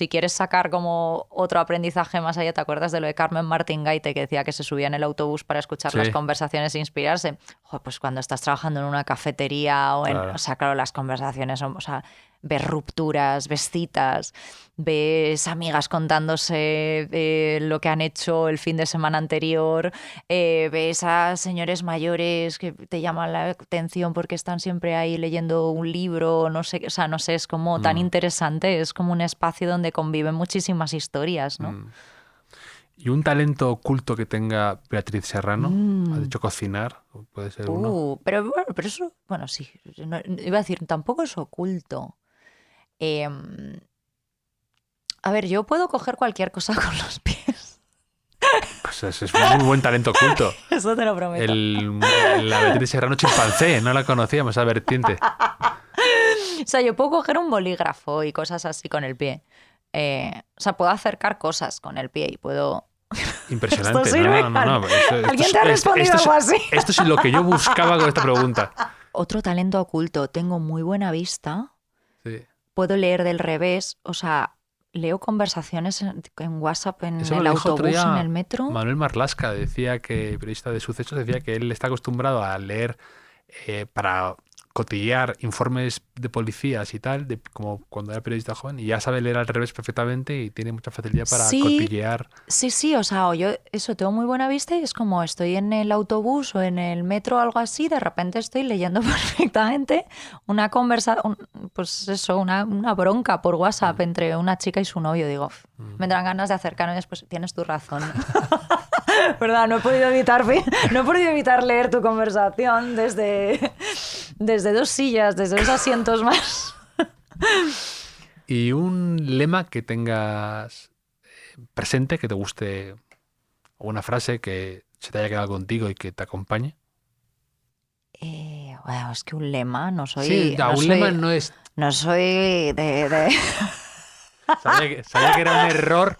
quieres sacar como otro aprendizaje más allá, ¿te acuerdas de lo de Carmen Martín Gaite, que decía que se subía en el autobús para escuchar las conversaciones e inspirarse? Joder, pues cuando estás trabajando en una cafetería o o sea, claro, las conversaciones son, o sea, ves rupturas, ves citas, ves amigas contándose lo que han hecho el fin de semana anterior, ves a señores mayores que te llaman la atención porque están siempre ahí leyendo un libro, no sé, o sea, no sé, es como tan interesante, es como un espacio donde conviven muchísimas historias, ¿no? ¿Y un talento oculto que tenga Beatriz Serrano? ¿Has dicho cocinar? Puede ser uno. Pero eso, bueno, sí, iba a decir, tampoco es oculto. A ver, yo puedo coger cualquier cosa con los pies. Pues es un muy buen talento oculto. Eso te lo prometo. La Beatriz Serrano chimpancé, no la conocíamos, esa vertiente. O sea, yo puedo coger un bolígrafo y cosas así con el pie. O sea, puedo acercar cosas con el pie y puedo... Impresionante. ¿Esto sirve? No. ¿Alguien te ha respondido algo así? Esto es lo que yo buscaba con esta pregunta. Otro talento oculto. Tengo muy buena vista. Sí. Puedo leer del revés. O sea, leo conversaciones en WhatsApp, en Eso el lo dijo otro autobús, día en el metro. Manuel Marlasca, periodista de sucesos, decía que él está acostumbrado a leer para cotillear informes de policías y tal, como cuando era periodista joven, y ya sabe leer al revés perfectamente y tiene mucha facilidad para cotillear. Sí, o sea, yo eso tengo muy buena vista y es como estoy en el autobús o en el metro o algo así, de repente estoy leyendo perfectamente una pues eso, una bronca por WhatsApp entre una chica y su novio. Digo, me dan ganas de acercarme después, tienes tu razón. ¿Verdad? No he podido evitar leer tu conversación desde dos sillas, desde dos asientos más. ¿Y un lema que tengas presente, que te guste, o una frase que se te haya quedado contigo y que te acompañe? Bueno, es que un lema, no soy... Sí, lema no es... No soy de... Sabía que era un error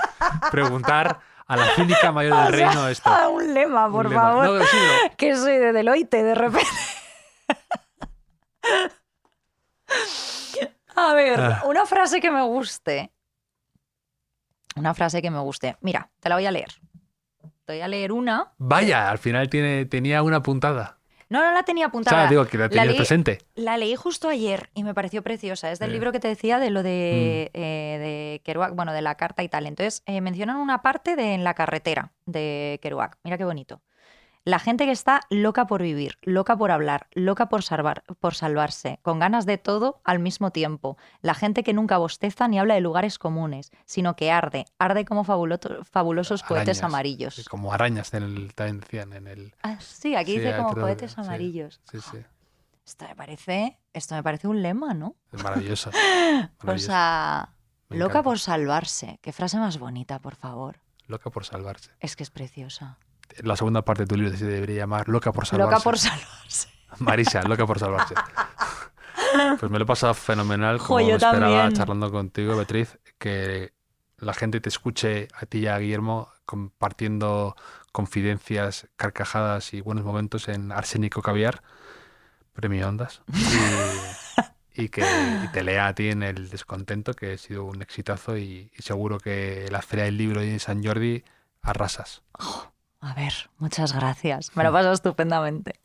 preguntar a la cínica mayor del reino esto. Un lema, por favor. No, sí, no. Que soy de Deloitte, de repente. A ver, una frase que me guste. Mira, te la voy a leer. Te voy a leer una. Vaya, al final tenía una puntada. No la tenía apuntada. O sea, digo que la tenías presente. La leí justo ayer y me pareció preciosa. Es del libro que te decía de lo de Kerouac, bueno, de la carta y tal. Entonces, mencionan una parte en la carretera de Kerouac. Mira qué bonito. La gente que está loca por vivir, loca por hablar, loca por salvarse, con ganas de todo al mismo tiempo. La gente que nunca bosteza ni habla de lugares comunes, sino que arde como fabulosos poetes amarillos. Sí, como arañas también decían en el... Sí, aquí dice como poetes amarillos. Sí. Esto me parece un lema, ¿no? Es maravilloso. O sea, loca por salvarse. Qué frase más bonita, por favor. Loca por salvarse. Es que es preciosa. La segunda parte de tu libro se debería llamar Loca por salvarse. Loca por salvarse. Marisa, loca por salvarse. Pues me lo he pasado fenomenal, como yo esperaba, también. charlando contigo, Beatriz, que la gente te escuche a ti y a Guillermo compartiendo confidencias, carcajadas y buenos momentos en Arsénico Caviar, Premio Ondas, y que te lea a ti en El Descontento, que ha sido un exitazo y seguro que la Feria del Libro y San Jordi arrasas. A ver, muchas gracias. Me lo paso estupendamente.